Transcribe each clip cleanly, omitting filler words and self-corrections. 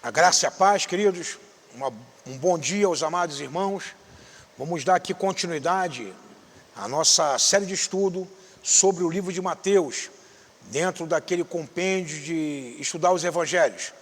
A graça e a paz, queridos, um bom dia aos amados irmãos. Vamos dar aqui continuidade à nossa série de estudo sobre o livro de Mateus, dentro daquele compêndio de estudar os evangelhos.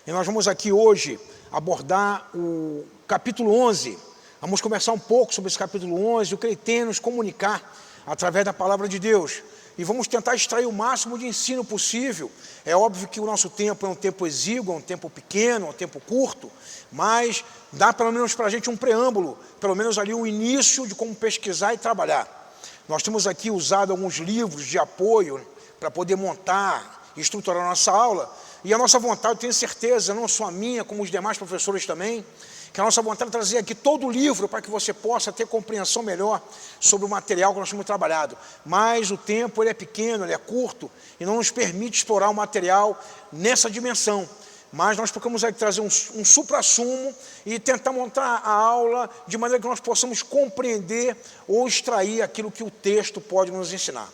E nós vamos aqui hoje abordar o capítulo 11. Vamos conversar um pouco sobre esse capítulo 11, o que ele tem a nos comunicar através da palavra de Deus. E vamos tentar extrair o máximo de ensino possível. É óbvio que o nosso tempo é um tempo exíguo, é um tempo pequeno, é um tempo curto, mas dá pelo menos para a gente um preâmbulo, pelo menos ali um início de como pesquisar e trabalhar. Nós temos aqui usado alguns livros de apoio para poder montar e estruturar a nossa aula, e a nossa vontade, eu tenho certeza, não só a minha, como os demais professores também, que a nossa vontade é trazer aqui todo o livro para que você possa ter compreensão melhor sobre o material que nós temos trabalhado. Mas o tempo ele é pequeno, ele é curto e não nos permite explorar o material nessa dimensão. Mas nós procuramos aqui trazer um supra-sumo e tentar montar a aula de maneira que nós possamos compreender ou extrair aquilo que o texto pode nos ensinar.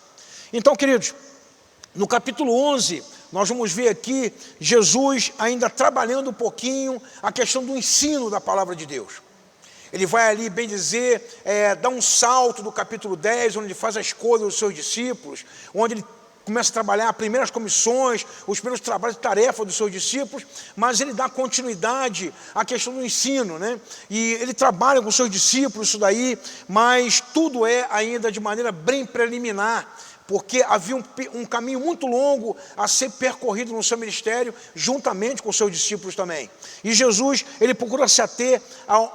Então, queridos, no capítulo 11, nós vamos ver aqui Jesus ainda trabalhando um pouquinho a questão do ensino da palavra de Deus. Ele vai ali, bem dizer, dar um salto do capítulo 10, onde ele faz a escolha dos seus discípulos, onde ele começa a trabalhar as primeiras comissões, os primeiros trabalhos e tarefas dos seus discípulos, mas ele dá continuidade à questão do ensino, né? E ele trabalha com os seus discípulos isso daí, mas tudo é ainda de maneira bem preliminar, porque havia um caminho muito longo a ser percorrido no seu ministério, juntamente com os seus discípulos também. E Jesus, ele procura se ater,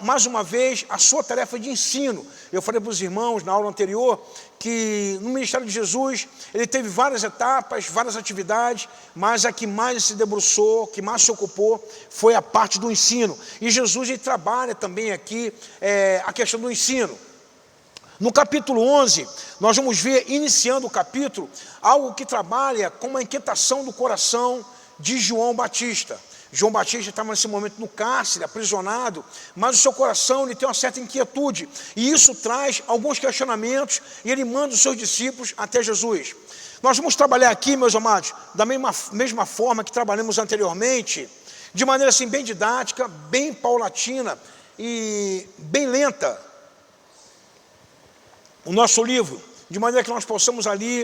mais uma vez, à sua tarefa de ensino. Eu falei para os irmãos, na aula anterior, que no ministério de Jesus, ele teve várias etapas, várias atividades, mas a que mais se debruçou, que mais se ocupou, foi a parte do ensino. E Jesus, ele trabalha também aqui a questão do ensino. No capítulo 11, nós vamos ver, iniciando o capítulo, algo que trabalha com uma inquietação do coração de João Batista. João Batista estava nesse momento no cárcere, aprisionado, mas o seu coração ele tem uma certa inquietude. E isso traz alguns questionamentos e ele manda os seus discípulos até Jesus. Nós vamos trabalhar aqui, meus amados, da mesma forma que trabalhamos anteriormente, de maneira assim bem didática, bem paulatina e bem lenta. O nosso livro, de maneira que nós possamos ali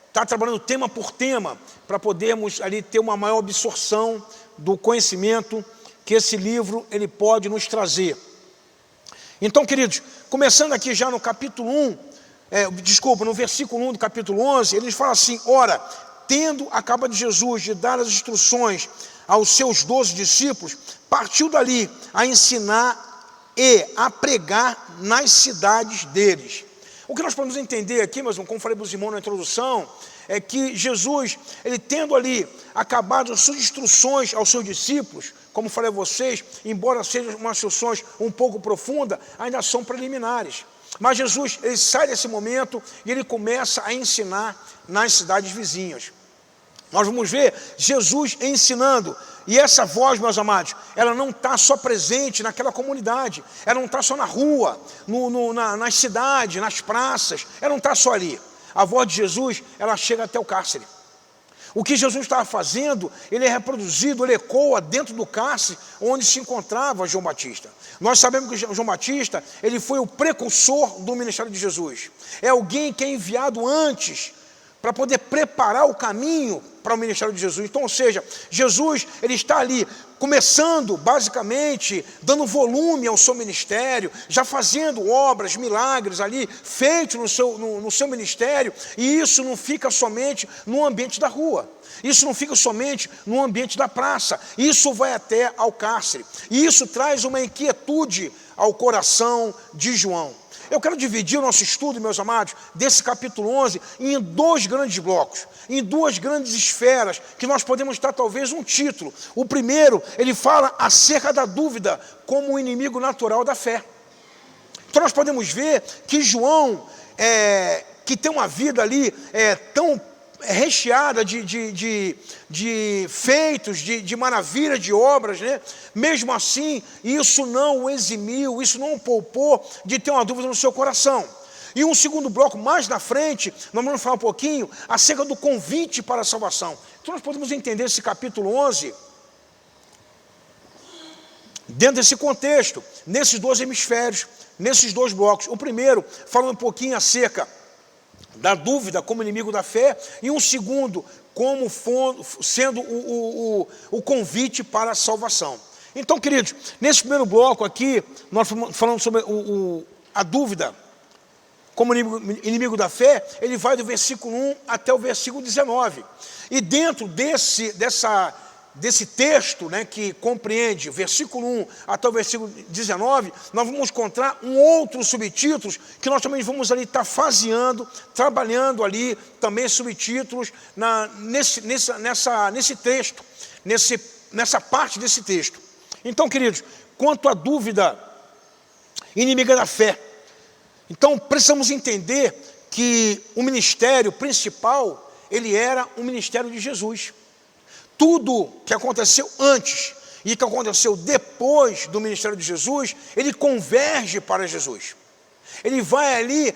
estar trabalhando tema por tema, para podermos ali ter uma maior absorção do conhecimento que esse livro ele pode nos trazer. Então, queridos, começando aqui já no capítulo 1, no versículo 1 do capítulo 11, ele fala assim: ora, tendo acabado Jesus de dar as instruções aos seus 12 discípulos, partiu dali a ensinar e a pregar nas cidades deles. O que nós podemos entender aqui, mas como falei para os irmãos na introdução, é que Jesus, ele tendo ali acabado as suas instruções aos seus discípulos, como falei a vocês, embora sejam umas instruções um pouco profundas, ainda são preliminares. Mas Jesus, ele sai desse momento e ele começa a ensinar nas cidades vizinhas. Nós vamos ver Jesus ensinando. E essa voz, meus amados, ela não está só presente naquela comunidade, ela não está só na rua, nas cidades, nas praças, ela não está só ali. A voz de Jesus, ela chega até o cárcere. O que Jesus estava fazendo, ele é reproduzido, ele ecoa dentro do cárcere onde se encontrava João Batista. Nós sabemos que João Batista, ele foi o precursor do ministério de Jesus. É alguém que é enviado antes para poder preparar o caminho para o ministério de Jesus. Então, ou seja, Jesus, ele está ali, começando, basicamente, dando volume ao seu ministério, já fazendo obras, milagres ali, feitos no seu ministério, e isso não fica somente no ambiente da rua, isso não fica somente no ambiente da praça, isso vai até ao cárcere, e isso traz uma inquietude ao coração de João. Eu quero dividir o nosso estudo, meus amados, desse capítulo 11 em dois grandes blocos, em duas grandes esferas, que nós podemos dar talvez um título. O primeiro, ele fala acerca da dúvida como um inimigo natural da fé. Então nós podemos ver que João, que tem uma vida ali tão recheada de feitos, de maravilhas, de obras, né? Mesmo assim, isso não o eximiu, isso não o poupou de ter uma dúvida no seu coração. E um segundo bloco, mais na frente, nós vamos falar um pouquinho acerca do convite para a salvação. Então nós podemos entender esse capítulo 11 dentro desse contexto, nesses dois hemisférios, nesses dois blocos. O primeiro, falando um pouquinho acerca da dúvida como inimigo da fé, e um segundo, como sendo o convite para a salvação. Então, queridos, nesse primeiro bloco aqui, nós falamos sobre a dúvida como inimigo da fé. Ele vai do versículo 1 até o versículo 19. E dentro desse texto, né, que compreende o versículo 1 até o versículo 19, nós vamos encontrar outros subtítulos que nós também vamos ali estar faseando, trabalhando ali também subtítulos nesse texto, nessa parte desse texto. Então, queridos, quanto à dúvida inimiga da fé, então precisamos entender que o ministério principal, ele era o ministério de Jesus. Tudo que aconteceu antes e que aconteceu depois do ministério de Jesus, ele converge para Jesus. Ele vai ali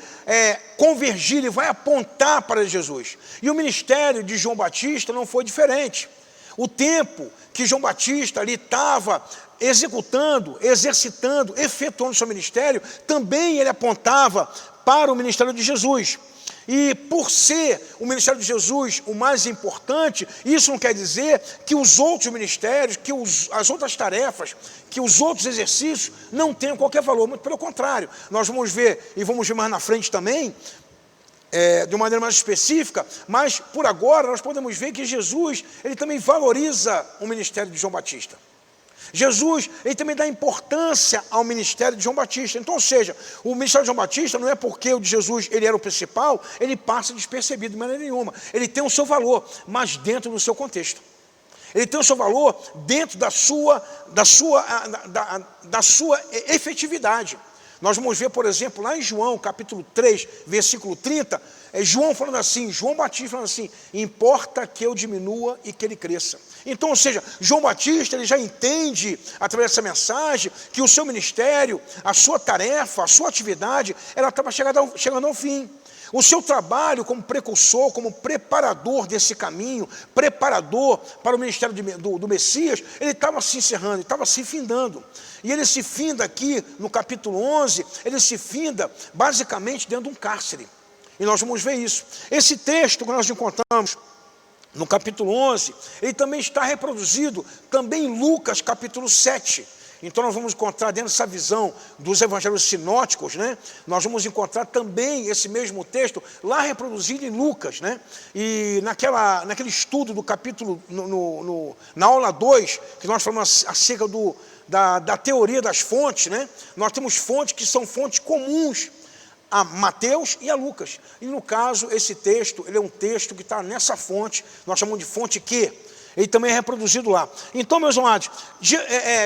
convergir, ele vai apontar para Jesus. E o ministério de João Batista não foi diferente. O tempo que João Batista ali estava executando, exercitando, efetuando seu ministério, também ele apontava para o ministério de Jesus. E por ser o ministério de Jesus o mais importante, isso não quer dizer que os outros ministérios, que as outras tarefas, que os outros exercícios não tenham qualquer valor, muito pelo contrário. Nós vamos ver, e vamos ver mais na frente também, de uma maneira mais específica, mas por agora nós podemos ver que Jesus, ele também valoriza o ministério de João Batista. Jesus, ele também dá importância ao ministério de João Batista. Então, ou seja, o ministério de João Batista não é porque o de Jesus ele era o principal, ele passa despercebido de maneira nenhuma. Ele tem o seu valor, mas dentro do seu contexto. Ele tem o seu valor dentro da sua efetividade. Nós vamos ver, por exemplo, lá em João, capítulo 3, versículo 30, João falando assim, João Batista falando assim, importa que eu diminua e que ele cresça. Então, ou seja, João Batista, ele já entende, através dessa mensagem, que o seu ministério, a sua tarefa, a sua atividade, ela estava chegando ao fim. O seu trabalho como precursor, como preparador desse caminho, preparador para o ministério do Messias, ele estava se encerrando, estava se findando. E ele se finda aqui, no capítulo 11, ele se finda basicamente dentro de um cárcere. E nós vamos ver isso. Esse texto que nós encontramos no capítulo 11, ele também está reproduzido também em Lucas, capítulo 7. Então nós vamos encontrar dentro dessa visão dos evangelhos sinóticos, né? Nós vamos encontrar também esse mesmo texto lá reproduzido em Lucas, né? E naquele estudo do capítulo, na aula 2, que nós falamos acerca da teoria das fontes, né? Nós temos fontes que são fontes comuns a Mateus e a Lucas. E no caso, esse texto, ele é um texto que está nessa fonte, nós chamamos de fonte Q. Ele também é reproduzido lá. Então, meus amados,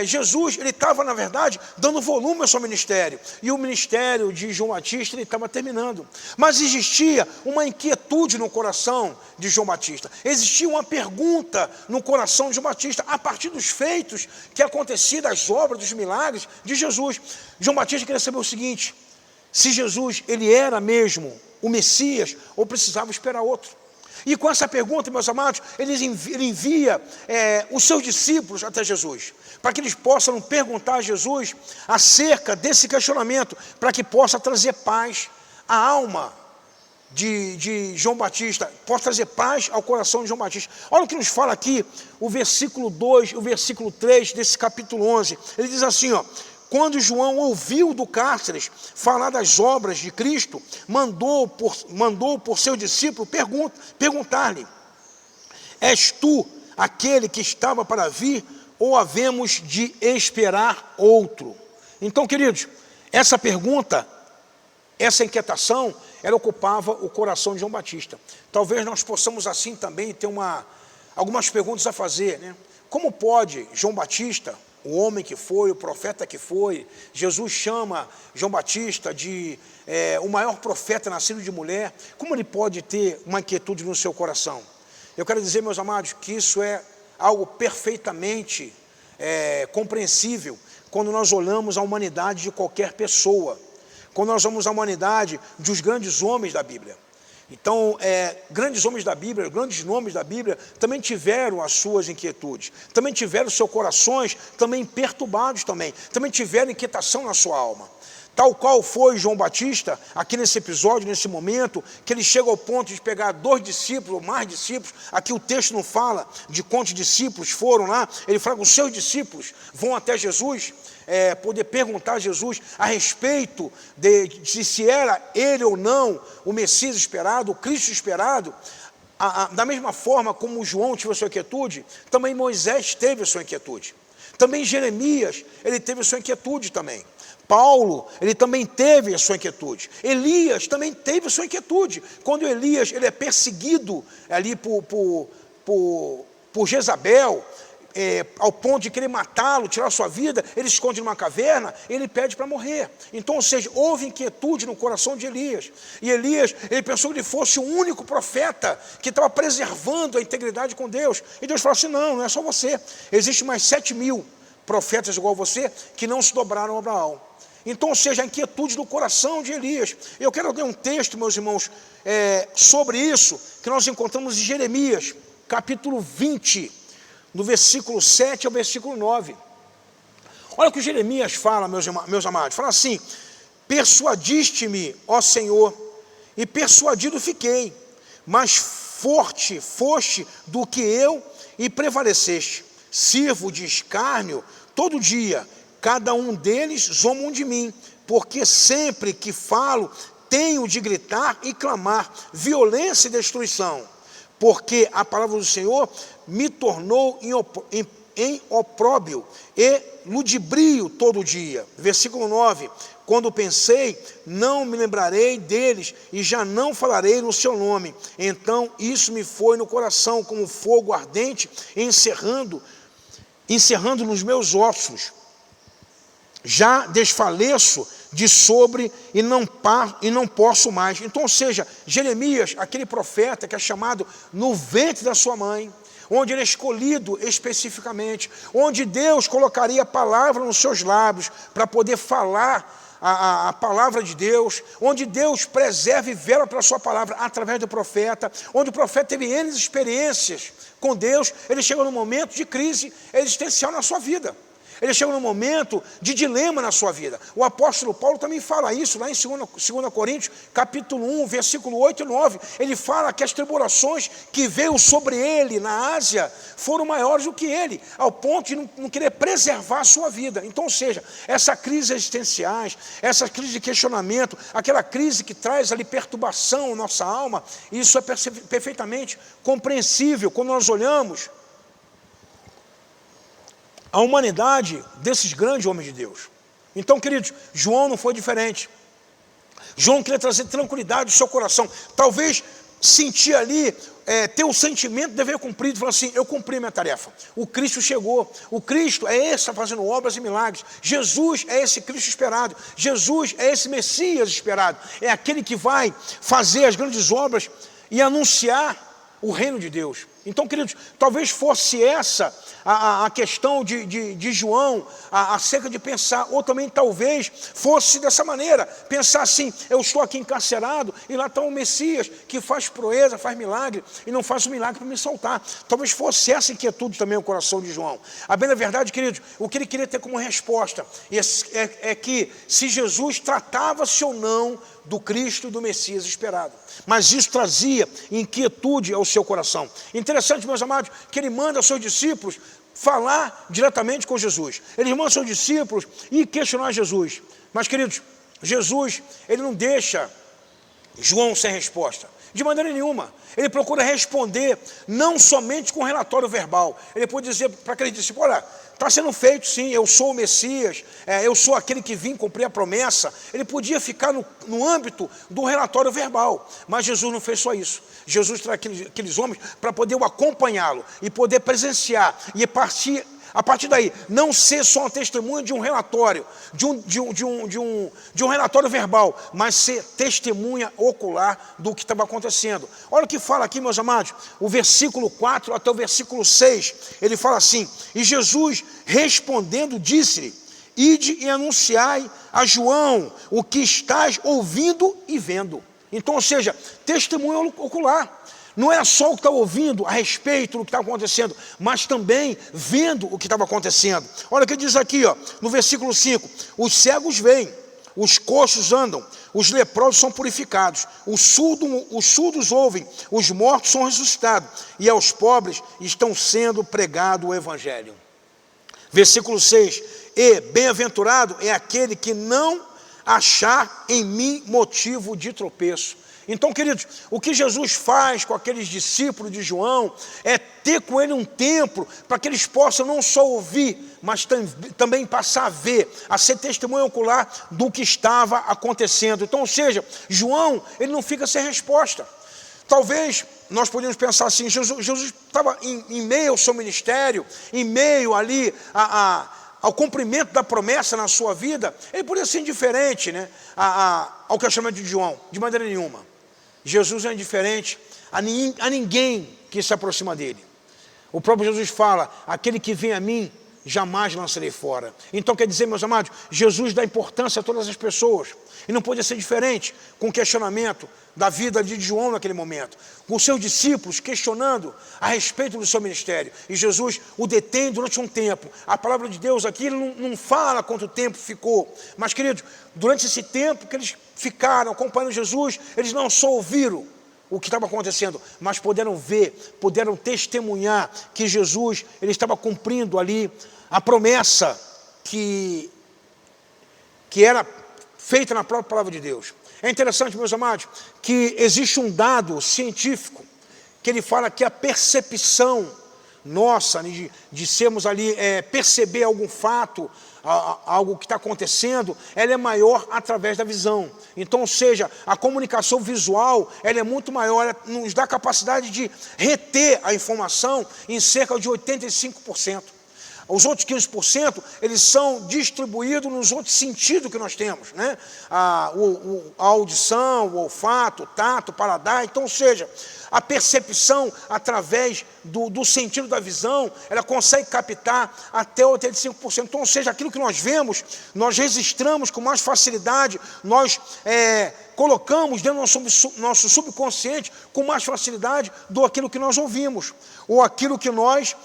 Jesus, ele estava, na verdade, dando volume ao seu ministério. E o ministério de João Batista, ele estava terminando. Mas existia uma inquietude no coração de João Batista. Existia uma pergunta no coração de João Batista, a partir dos feitos que aconteciam, das obras, dos milagres de Jesus. João Batista queria saber o seguinte, se Jesus, ele era mesmo o Messias, ou precisava esperar outro. E com essa pergunta, meus amados, ele envia os seus discípulos até Jesus, para que eles possam perguntar a Jesus acerca desse questionamento, para que possa trazer paz à alma de João Batista, possa trazer paz ao coração de João Batista. Olha o que nos fala aqui, o versículo 2, o versículo 3 desse capítulo 11. Ele diz assim, ó, quando João ouviu do cárcere falar das obras de Cristo, mandou por seu discípulo perguntar-lhe, és tu aquele que estava para vir, ou havemos de esperar outro? Então, queridos, essa pergunta, essa inquietação, ela ocupava o coração de João Batista. Talvez nós possamos assim também ter algumas perguntas a fazer, né? Como pode João Batista, o homem que foi, o profeta que foi, Jesus chama João Batista de o maior profeta nascido de mulher, como ele pode ter uma inquietude no seu coração? Eu quero dizer, meus amados, que isso é algo perfeitamente compreensível quando nós olhamos a humanidade de qualquer pessoa, quando nós vamos à humanidade dos grandes homens da Bíblia. Então, grandes homens da Bíblia, grandes nomes da Bíblia, também tiveram as suas inquietudes, também tiveram seus corações também perturbados também tiveram inquietação na sua alma. Tal qual foi João Batista, aqui nesse episódio, nesse momento, que ele chega ao ponto de pegar 2 discípulos, ou mais discípulos. Aqui o texto não fala de quantos discípulos foram lá, ele fala que os seus discípulos vão até Jesus, poder perguntar a Jesus a respeito de se era ele ou não o Messias esperado, o Cristo esperado. Da mesma forma como João teve a sua inquietude, também Moisés teve a sua inquietude. Também Jeremias, ele teve a sua inquietude também. Paulo, ele também teve a sua inquietude. Elias também teve a sua inquietude. Quando Elias ele é perseguido ali por Jezabel, ao ponto de querer matá-lo, tirar sua vida, ele esconde numa caverna, ele pede para morrer. Então, ou seja, houve inquietude no coração de Elias. E Elias, ele pensou que ele fosse o único profeta que estava preservando a integridade com Deus. E Deus falou assim, não é só você. Existem mais 7.000 profetas igual você que não se dobraram a Baal. Então, ou seja, a inquietude do coração de Elias. Eu quero ler um texto, meus irmãos, sobre isso, que nós encontramos em Jeremias, capítulo 20, do versículo 7 ao versículo 9. Olha o que Jeremias fala, meus amados. Fala assim, persuadiste-me, ó Senhor, e persuadido fiquei, mas forte foste do que eu e prevaleceste. Sirvo de escárnio todo dia, cada um deles zombam de mim, porque sempre que falo, tenho de gritar e clamar, violência e destruição, porque a palavra do Senhor me tornou em opróbrio e ludibrio todo dia. Versículo 9, quando pensei, não me lembrarei deles e já não falarei no seu nome. Então isso me foi no coração como fogo ardente, encerrando nos meus ossos. Já desfaleço de sobre e não posso mais. Então, ou seja, Jeremias, aquele profeta que é chamado no ventre da sua mãe, onde ele é escolhido especificamente, onde Deus colocaria a palavra nos seus lábios para poder falar a palavra de Deus, onde Deus preserva e vela pela sua palavra através do profeta, onde o profeta teve N experiências com Deus, ele chega num momento de crise existencial na sua vida. Ele chega num momento de dilema na sua vida. O apóstolo Paulo também fala isso, lá em 2 Coríntios, capítulo 1, versículo 8 e 9. Ele fala que as tribulações que veio sobre ele na Ásia foram maiores do que ele, ao ponto de não querer preservar a sua vida. Então, ou seja, essa crise existenciais, essa crise de questionamento, aquela crise que traz ali perturbação na nossa alma, isso é perfeitamente compreensível quando nós olhamos a humanidade desses grandes homens de Deus. Então, queridos, João não foi diferente. João queria trazer tranquilidade ao seu coração. Talvez sentir ali, ter o sentimento de dever cumprido. Falar assim, eu cumpri minha tarefa. O Cristo chegou. O Cristo é esse que está fazendo obras e milagres. Jesus é esse Cristo esperado. Jesus é esse Messias esperado. É aquele que vai fazer as grandes obras e anunciar o reino de Deus. Então, queridos, talvez fosse essa a questão de João, acerca de pensar, ou também talvez fosse dessa maneira, pensar assim, eu estou aqui encarcerado, e lá está o Messias, que faz proeza, faz milagre, e não faz o milagre para me soltar. Talvez fosse essa inquietude também no coração de João. A bem da verdade, queridos, o que ele queria ter como resposta é que se Jesus tratava-se ou não do Cristo e do Messias esperado. Mas isso trazia inquietude ao seu coração. Interessante, meus amados, que ele manda aos seus discípulos falar diretamente com Jesus. Ele manda aos seus discípulos ir questionar Jesus. Mas, queridos, Jesus, ele não deixa João sem resposta. De maneira nenhuma. Ele procura responder não somente com relatório verbal. Ele pode dizer para aquele discípulo, olha, está sendo feito sim, eu sou o Messias, eu sou aquele que vim cumprir a promessa. Ele podia ficar no âmbito do relatório verbal, mas Jesus não fez só isso. Jesus traz aqueles homens para poder o acompanhá-lo e poder presenciar e a partir daí, não ser só uma testemunha de um relatório, de um relatório verbal, mas ser testemunha ocular do que estava acontecendo. Olha o que fala aqui, meus amados, o versículo 4 até o versículo 6, ele fala assim, e Jesus respondendo disse-lhe, ide e anunciai a João o que estás ouvindo e vendo. Então, ou seja, testemunho ocular. Não era só o que estava ouvindo a respeito do que estava acontecendo, mas também vendo o que estava acontecendo. Olha o que diz aqui, ó, no versículo 5. Os cegos veem, os coxos andam, os leprosos são purificados, os surdos ouvem, os mortos são ressuscitados, e aos pobres estão sendo pregado o evangelho. Versículo 6. E bem-aventurado é aquele que não achar em mim motivo de tropeço. Então, queridos, o que Jesus faz com aqueles discípulos de João é ter com ele um tempo para que eles possam não só ouvir, mas também passar a ver, a ser testemunho ocular do que estava acontecendo. Então, ou seja, João, ele não fica sem resposta. Talvez nós podemos pensar assim, Jesus estava em meio ao seu ministério, em meio ali ao cumprimento da promessa na sua vida, ele poderia ser indiferente, né, ao que é chamado de João, de maneira nenhuma. Jesus é indiferente a ninguém que se aproxima dele. O próprio Jesus fala, aquele que vem a mim, jamais lançarei fora. Então quer dizer, meus amados, Jesus dá importância a todas as pessoas. E não podia ser diferente com o questionamento da vida de João naquele momento. Com seus discípulos questionando a respeito do seu ministério. E Jesus o detém durante um tempo. A palavra de Deus aqui não fala quanto tempo ficou. Mas, queridos, durante esse tempo que eles ficaram acompanhando Jesus, eles não só ouviram o que estava acontecendo, mas puderam ver, puderam testemunhar que Jesus, ele estava cumprindo ali a promessa que era feita na própria palavra de Deus. É interessante, meus amados, que existe um dado científico que ele fala que a percepção nossa de sermos ali, perceber algum fato, algo que está acontecendo, ela é maior através da visão. Então, ou seja, a comunicação visual, ela é muito maior, ela nos dá a capacidade de reter a informação em cerca de 85%. Os outros 15%, eles são distribuídos nos outros sentidos que nós temos, né? A audição, o olfato, o tato, o paladar. Então, ou seja, a percepção através do sentido da visão, ela consegue captar até 85%. Então, ou seja, aquilo que nós vemos, nós registramos com mais facilidade, nós colocamos dentro do nosso subconsciente com mais facilidade do aquilo que nós ouvimos, ou aquilo que nós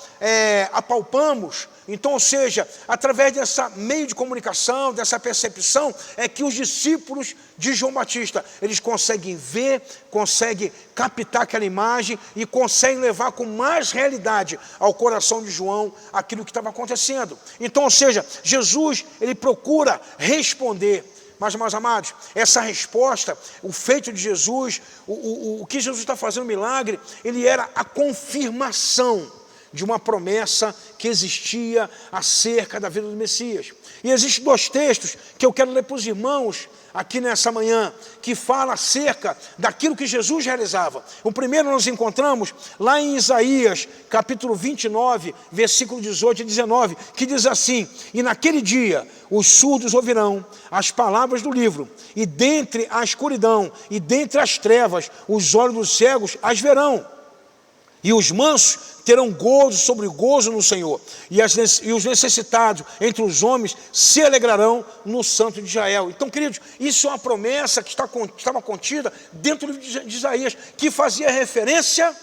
apalpamos. Então, ou seja, através dessa meio de comunicação, dessa percepção, é que os discípulos de João Batista, eles conseguem ver, conseguem captar aquela imagem e conseguem levar com mais realidade ao coração de João aquilo que estava acontecendo. Então, ou seja, Jesus, ele procura responder. Mas, meus amados, essa resposta, o feito de Jesus, o que Jesus está fazendo, o milagre, ele era a confirmação de uma promessa que existia acerca da vida do Messias. E existem dois textos que eu quero ler para os irmãos aqui nessa manhã, que fala acerca daquilo que Jesus realizava. O primeiro nós encontramos lá em Isaías, capítulo 29, versículo 18 e 19, que diz assim: e naquele dia os surdos ouvirão as palavras do livro, e dentre a escuridão e dentre as trevas os olhos dos cegos as verão. E os mansos terão gozo sobre gozo no Senhor, e os necessitados entre os homens se alegrarão no Santo de Israel. Então, queridos, isso é uma promessa que estava contida dentro do livro de Isaías, que fazia referência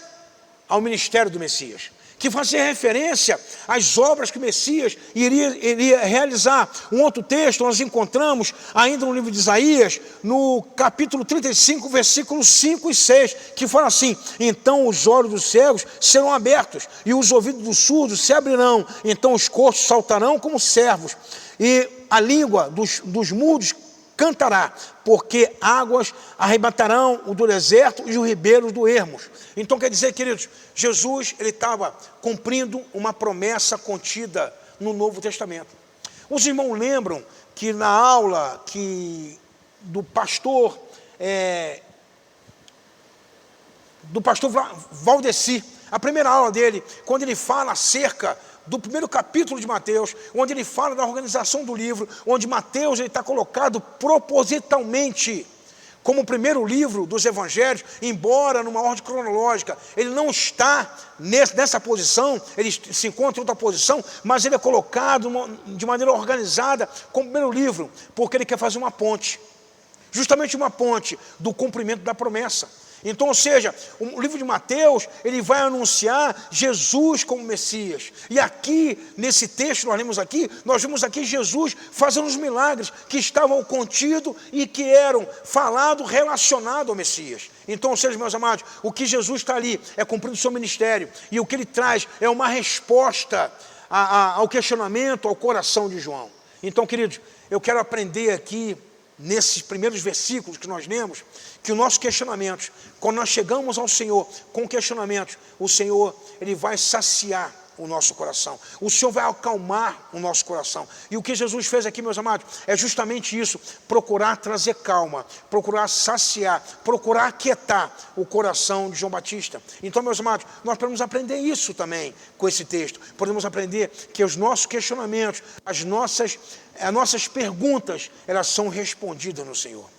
ao ministério do Messias, que fazia referência às obras que o Messias iria realizar. Um outro texto nós encontramos ainda no livro de Isaías, no capítulo 35, versículos 5 e 6, que fala assim: então os olhos dos cegos serão abertos, e os ouvidos dos surdos se abrirão, então os coxos saltarão como servos, e a língua dos mudos cantará, porque águas arrebatarão o do deserto e os ribeiros do Hermos. Então quer dizer, queridos, Jesus, ele estava cumprindo uma promessa contida no Novo Testamento. Os irmãos lembram que na aula do pastor Valdeci, a primeira aula dele, quando ele fala acerca do primeiro capítulo de Mateus, onde ele fala da organização do livro, onde Mateus está colocado propositalmente como o primeiro livro dos evangelhos, embora numa ordem cronológica, ele não está nessa posição, ele se encontra em outra posição, mas ele é colocado de maneira organizada como o primeiro livro, porque ele quer fazer uma ponte. justamente uma ponte do cumprimento da promessa. Então, ou seja, o livro de Mateus, ele vai anunciar Jesus como Messias. E aqui, nesse texto, nós vimos aqui Jesus fazendo os milagres que estavam contidos e que eram falados, relacionados ao Messias. Então, ou seja, meus amados, o que Jesus está ali é cumprindo o seu ministério. E o que ele traz é uma resposta ao questionamento, ao coração de João. Então, queridos, eu quero aprender aqui, nesses primeiros versículos que nós lemos, que os nossos questionamentos, quando nós chegamos ao Senhor com questionamentos, o Senhor, ele vai saciar o nosso coração. O Senhor vai acalmar o nosso coração. E o que Jesus fez aqui, meus amados, é justamente isso, procurar trazer calma, procurar saciar, procurar aquietar o coração de João Batista. Então, meus amados, nós podemos aprender isso também com esse texto. Podemos aprender que os nossos questionamentos, as nossas perguntas, elas são respondidas no Senhor.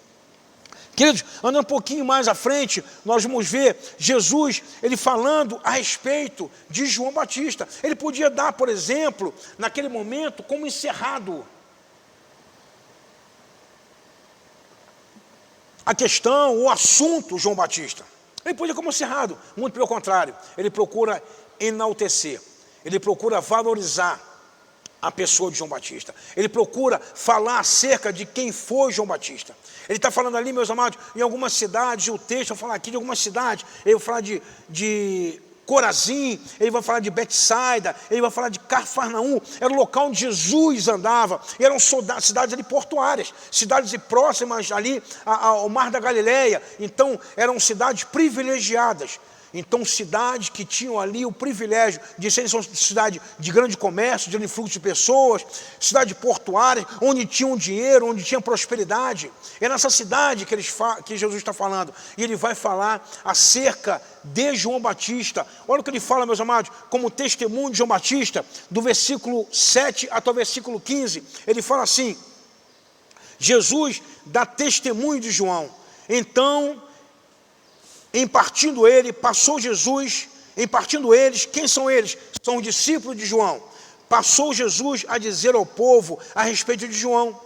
Queridos, andando um pouquinho mais à frente, nós vamos ver Jesus, ele falando a respeito de João Batista. Ele podia dar, por exemplo, naquele momento, como encerrado a questão, o assunto João Batista. Ele podia como encerrado, muito pelo contrário. Ele procura enaltecer, ele procura valorizar a pessoa de João Batista. Ele procura falar acerca de quem foi João Batista. Ele está falando ali, meus amados, em algumas cidades, o texto vai falar aqui de algumas cidades, ele vai falar de Corazim, ele vai falar de Betsaida, ele vai falar de Cafarnaum, era o local onde Jesus andava, eram cidades ali portuárias, cidades próximas ali ao Mar da Galileia, então eram cidades privilegiadas. Então, cidades que tinham ali o privilégio de serem cidade de grande comércio, de grande fluxo de pessoas, cidade portuária, onde tinham dinheiro, onde tinha prosperidade. É nessa cidade que Jesus está falando. E ele vai falar acerca de João Batista. Olha o que ele fala, meus amados, como testemunho de João Batista, do versículo 7 até o versículo 15. Ele fala assim: Jesus dá testemunho de João. Então, em partindo eles, quem são eles? São os discípulos de João. Passou Jesus a dizer ao povo a respeito de João: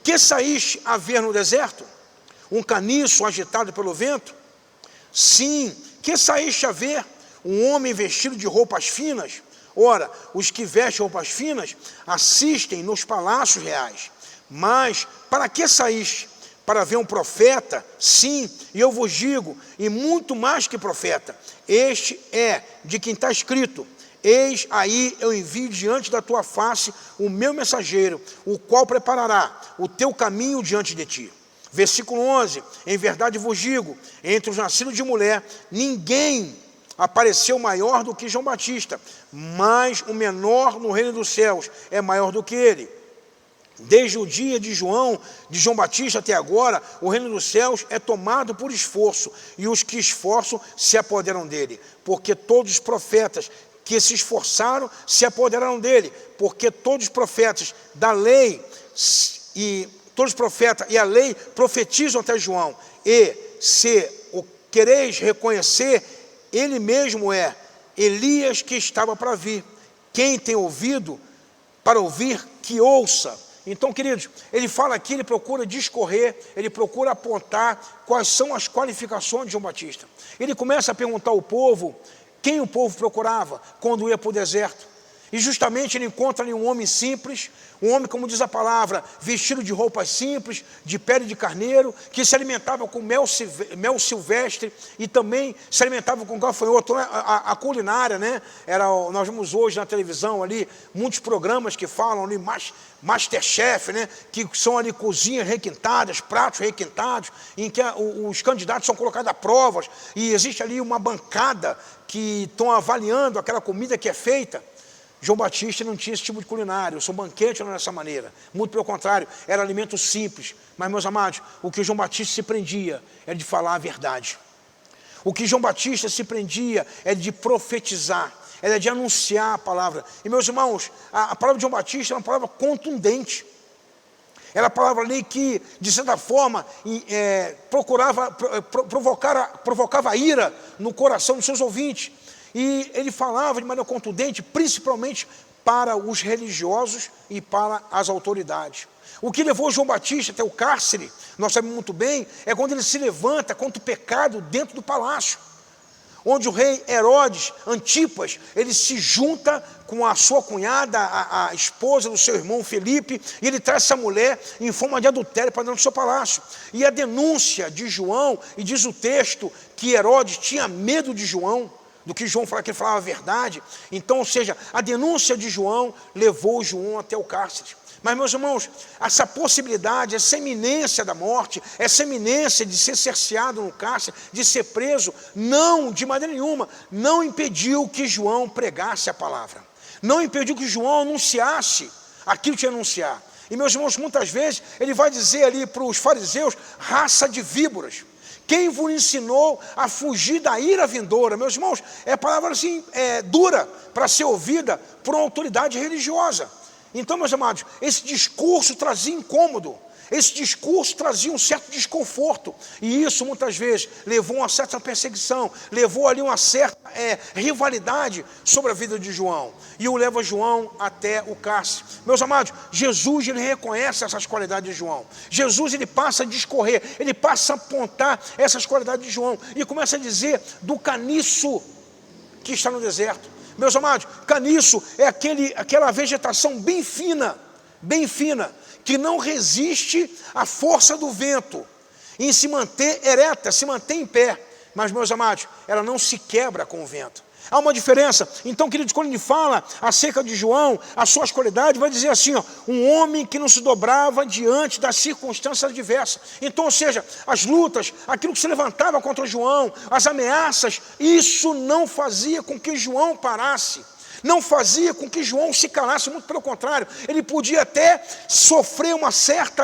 que saíste a ver no deserto? Um caniço agitado pelo vento? Sim, que saíste a ver? Um homem vestido de roupas finas? Ora, os que vestem roupas finas assistem nos palácios reais. Mas para que saíste? Para ver um profeta? Sim, e eu vos digo, e muito mais que profeta, este é de quem está escrito: eis aí eu envio diante da tua face o meu mensageiro, o qual preparará o teu caminho diante de ti. Versículo 11, em verdade vos digo, entre os nascidos de mulher, ninguém apareceu maior do que João Batista, mas o menor no reino dos céus é maior do que ele. Desde o dia de João Batista até agora, o reino dos céus é tomado por esforço, e os que esforçam se apoderam dele, porque todos os profetas que se esforçaram se apoderaram dele, porque todos os profetas da lei e a lei profetizam até João, e se o quereis reconhecer, ele mesmo é Elias que estava para vir. Quem tem ouvido para ouvir, que ouça. Então, queridos, ele fala aqui, ele procura discorrer, ele procura apontar quais são as qualificações de João Batista. Ele começa a perguntar ao povo quem o povo procurava quando ia para o deserto. E justamente ele encontra ali um homem simples, um homem, como diz a palavra, vestido de roupas simples, de pele de carneiro, que se alimentava com mel silvestre e também se alimentava com gafanhoto. A culinária, né? Nós vemos hoje na televisão ali muitos programas que falam ali, Masterchef, né? Que são ali cozinhas requintadas, pratos requintados, em que os candidatos são colocados a provas, e existe ali uma bancada que estão avaliando aquela comida que é feita. João Batista não tinha esse tipo de culinária, o seu banquete não era dessa maneira, muito pelo contrário, era alimento simples. Mas, meus amados, o que João Batista se prendia era de falar a verdade. O que João Batista se prendia é de profetizar, era de anunciar a palavra. E, meus irmãos, a palavra de João Batista era uma palavra contundente. Era a palavra ali que, de certa forma, provocava ira no coração dos seus ouvintes. E ele falava de maneira contundente, principalmente para os religiosos e para as autoridades. O que levou João Batista até o cárcere, nós sabemos muito bem, é quando ele se levanta contra o pecado dentro do palácio, onde o rei Herodes Antipas, ele se junta com a sua cunhada, a esposa do seu irmão Felipe, e ele traz essa mulher em forma de adultério para dentro do seu palácio. E a denúncia de João, e diz o texto que Herodes tinha medo de João, do que João falava, que ele falava a verdade. Então, ou seja, a denúncia de João levou João até o cárcere. Mas, meus irmãos, essa possibilidade, essa iminência da morte, essa iminência de ser cerceado no cárcere, de ser preso, não, de maneira nenhuma, não impediu que João pregasse a palavra. Não impediu que João anunciasse aquilo que tinha a anunciar. E, meus irmãos, muitas vezes, ele vai dizer ali para os fariseus, raça de víboras. Quem vos ensinou a fugir da ira vindoura? Meus irmãos, é palavra assim, dura para ser ouvida por uma autoridade religiosa. Então, meus amados, esse discurso trazia incômodo, esse discurso trazia um certo desconforto, e isso muitas vezes levou a uma certa perseguição, levou ali uma certa rivalidade sobre a vida de João, e o leva João até o cárcere. Meus amados, Jesus, ele reconhece essas qualidades de João. Jesus, ele passa a discorrer, ele passa a apontar essas qualidades de João, e começa a dizer do caniço que está no deserto. Meus amados, caniço é aquela vegetação bem fina, que não resiste à força do vento, em se manter ereta, se manter em pé. Mas, meus amados, ela não se quebra com o vento. Há uma diferença. Então, queridos, quando ele fala acerca de João, as suas qualidades, vai dizer assim, ó, um homem que não se dobrava diante das circunstâncias adversas. Então, ou seja, as lutas, aquilo que se levantava contra João, as ameaças, isso não fazia com que João parasse. Não fazia com que João se calasse, muito pelo contrário, ele podia até sofrer uma certa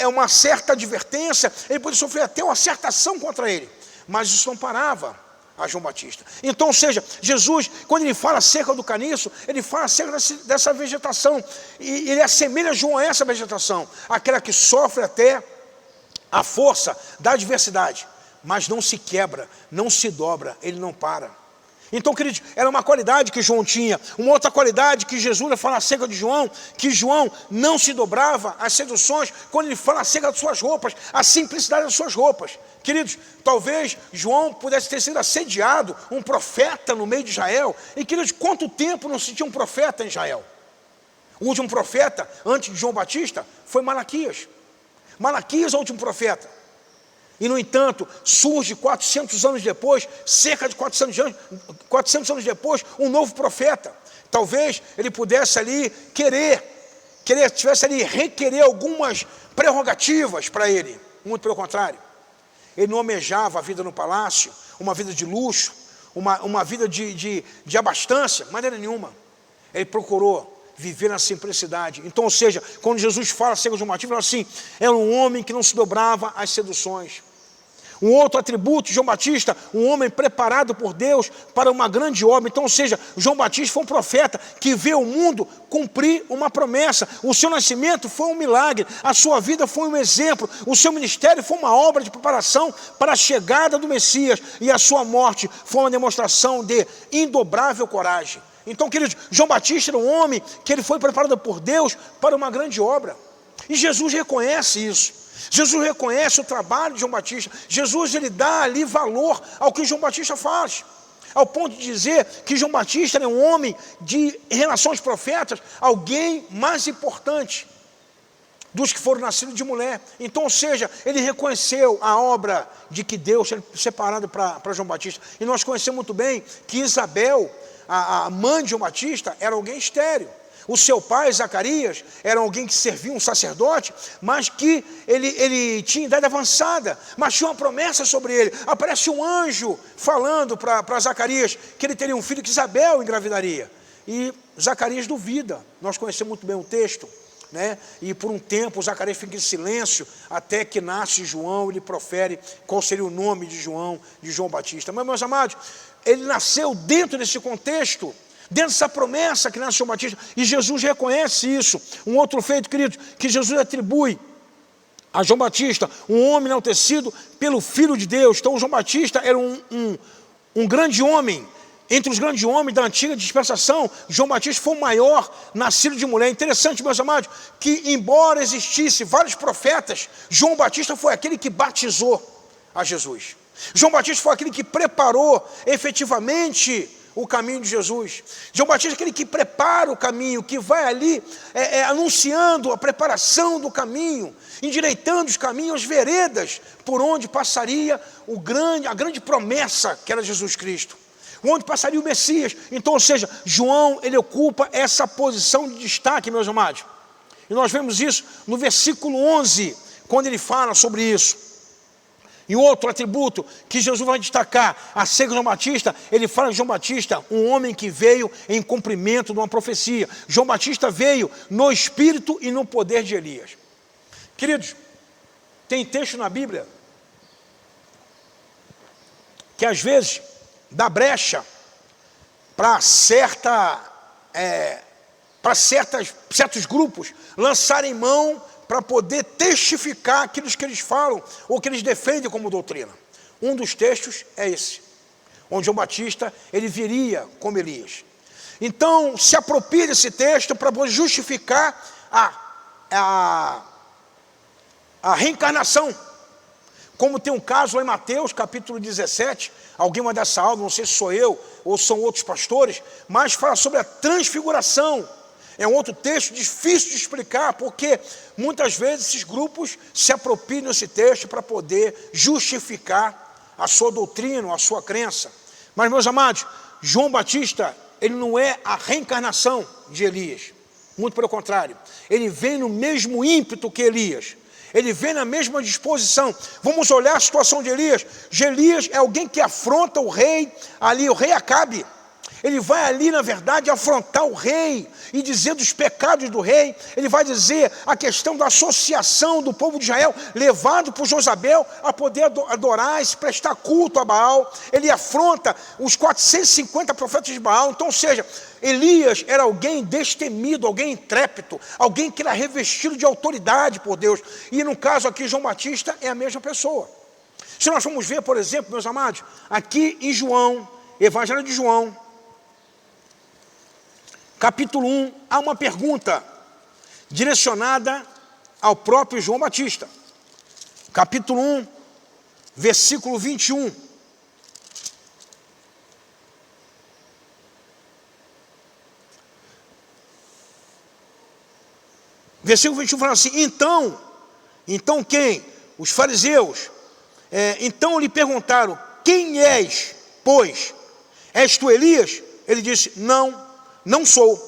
uma certa advertência, ele podia sofrer até uma certa ação contra ele, mas isso não parava a João Batista. Então, ou seja, Jesus, quando ele fala acerca do caniço, ele fala acerca dessa vegetação, e ele assemelha João a essa vegetação, aquela que sofre até a força da adversidade, mas não se quebra, não se dobra, ele não para. Então, queridos, era uma qualidade que João tinha. Uma outra qualidade que Jesus vai falar acerca de João, que João não se dobrava às seduções, quando ele fala acerca das suas roupas, a simplicidade das suas roupas. Queridos, talvez João pudesse ter sido assediado, um profeta no meio de Israel. E, queridos, quanto tempo não se tinha um profeta em Israel? O último profeta, antes de João Batista, foi Malaquias. Malaquias é o último profeta. E, no entanto, surge 400 anos depois, cerca de 400 anos depois, um novo profeta. Talvez ele pudesse ali tivesse ali requerer algumas prerrogativas para ele. Muito pelo contrário. Ele não almejava a vida no palácio, uma vida de luxo, uma vida de abastança, de maneira nenhuma. Ele procurou viver na simplicidade. Então, ou seja, quando Jesus fala acerca de João Batista, ele fala assim, era um homem que não se dobrava às seduções. Um outro atributo de João Batista, um homem preparado por Deus para uma grande obra. Então, ou seja, João Batista foi um profeta que vê o mundo cumprir uma promessa. O seu nascimento foi um milagre, a sua vida foi um exemplo, o seu ministério foi uma obra de preparação para a chegada do Messias, e a sua morte foi uma demonstração de indobrável coragem. Então, queridos, João Batista era um homem que ele foi preparado por Deus para uma grande obra. E Jesus reconhece isso. Jesus reconhece o trabalho de João Batista. Jesus, ele dá ali valor ao que João Batista faz, ao ponto de dizer que João Batista é um homem em relação aos profetas, alguém mais importante dos que foram nascidos de mulher. Então, ou seja, ele reconheceu a obra de que Deus tinha separado para João Batista. E nós conhecemos muito bem que Isabel, a mãe de João Batista, era alguém estéril. O seu pai, Zacarias, era alguém que servia um sacerdote, mas que ele tinha idade avançada, mas tinha uma promessa sobre ele. Aparece um anjo falando para Zacarias que ele teria um filho que Isabel engravidaria. E Zacarias duvida. Nós conhecemos muito bem o texto, né? E por um tempo Zacarias fica em silêncio, até que nasce João, ele profere qual seria o nome de João Batista. Mas, meus amados, ele nasceu dentro desse contexto, dentro dessa promessa que nasce João Batista, e Jesus reconhece isso. Um outro feito, queridos, que Jesus atribui a João Batista, um homem enaltecido pelo Filho de Deus. Então, João Batista era um grande homem entre os grandes homens da antiga dispensação, João Batista foi o maior nascido de mulher. Interessante, meus amados, que embora existisse vários profetas, João Batista foi aquele que batizou a Jesus. João Batista foi aquele que preparou efetivamente o caminho de Jesus. João Batista é aquele que prepara o caminho, que vai ali anunciando a preparação do caminho, endireitando os caminhos, as veredas por onde passaria a grande promessa que era Jesus Cristo, onde passaria o Messias. Então, ou seja, João, ele ocupa essa posição de destaque, meus amados. E nós vemos isso no versículo 11, quando ele fala sobre isso. E outro atributo que Jesus vai destacar acerca de João Batista, ele fala de João Batista, um homem que veio em cumprimento de uma profecia. João Batista veio no espírito e no poder de Elias. Queridos, tem texto na Bíblia que às vezes dá brecha para certos grupos lançarem mão para poder testificar aquilo que eles falam ou que eles defendem como doutrina. Um dos textos é esse, onde João Batista ele viria como Elias. Então, se apropria desse texto para poder justificar a reencarnação. Como tem um caso lá em Mateus, capítulo 17, alguém vai dar essa aula, não sei se sou eu ou são outros pastores, mas fala sobre a transfiguração. É um outro texto difícil de explicar, porque muitas vezes esses grupos se apropriam desse texto para poder justificar a sua doutrina, a sua crença. Mas, meus amados, João Batista, ele não é a reencarnação de Elias. Muito pelo contrário. Ele vem no mesmo ímpeto que Elias. Ele vem na mesma disposição. Vamos olhar a situação de Elias. Elias é alguém que afronta o rei Acabe. Ele vai ali, na verdade, afrontar o rei e dizer dos pecados do rei. Ele vai dizer a questão da associação do povo de Israel, levado por Jezabel a poder adorar e se prestar culto a Baal. Ele afronta os 450 profetas de Baal. Então, ou seja, Elias era alguém destemido, alguém intrépido, alguém que era revestido de autoridade por Deus. E no caso aqui, João Batista é a mesma pessoa. Se nós formos ver, por exemplo, meus amados, aqui em João, Evangelho de João, capítulo 1, há uma pergunta direcionada ao próprio João Batista. Capítulo 1, versículo 21. Versículo 21 fala assim, então quem? Os fariseus. Então lhe perguntaram, quem és, pois? És tu Elias? Ele disse, não sou.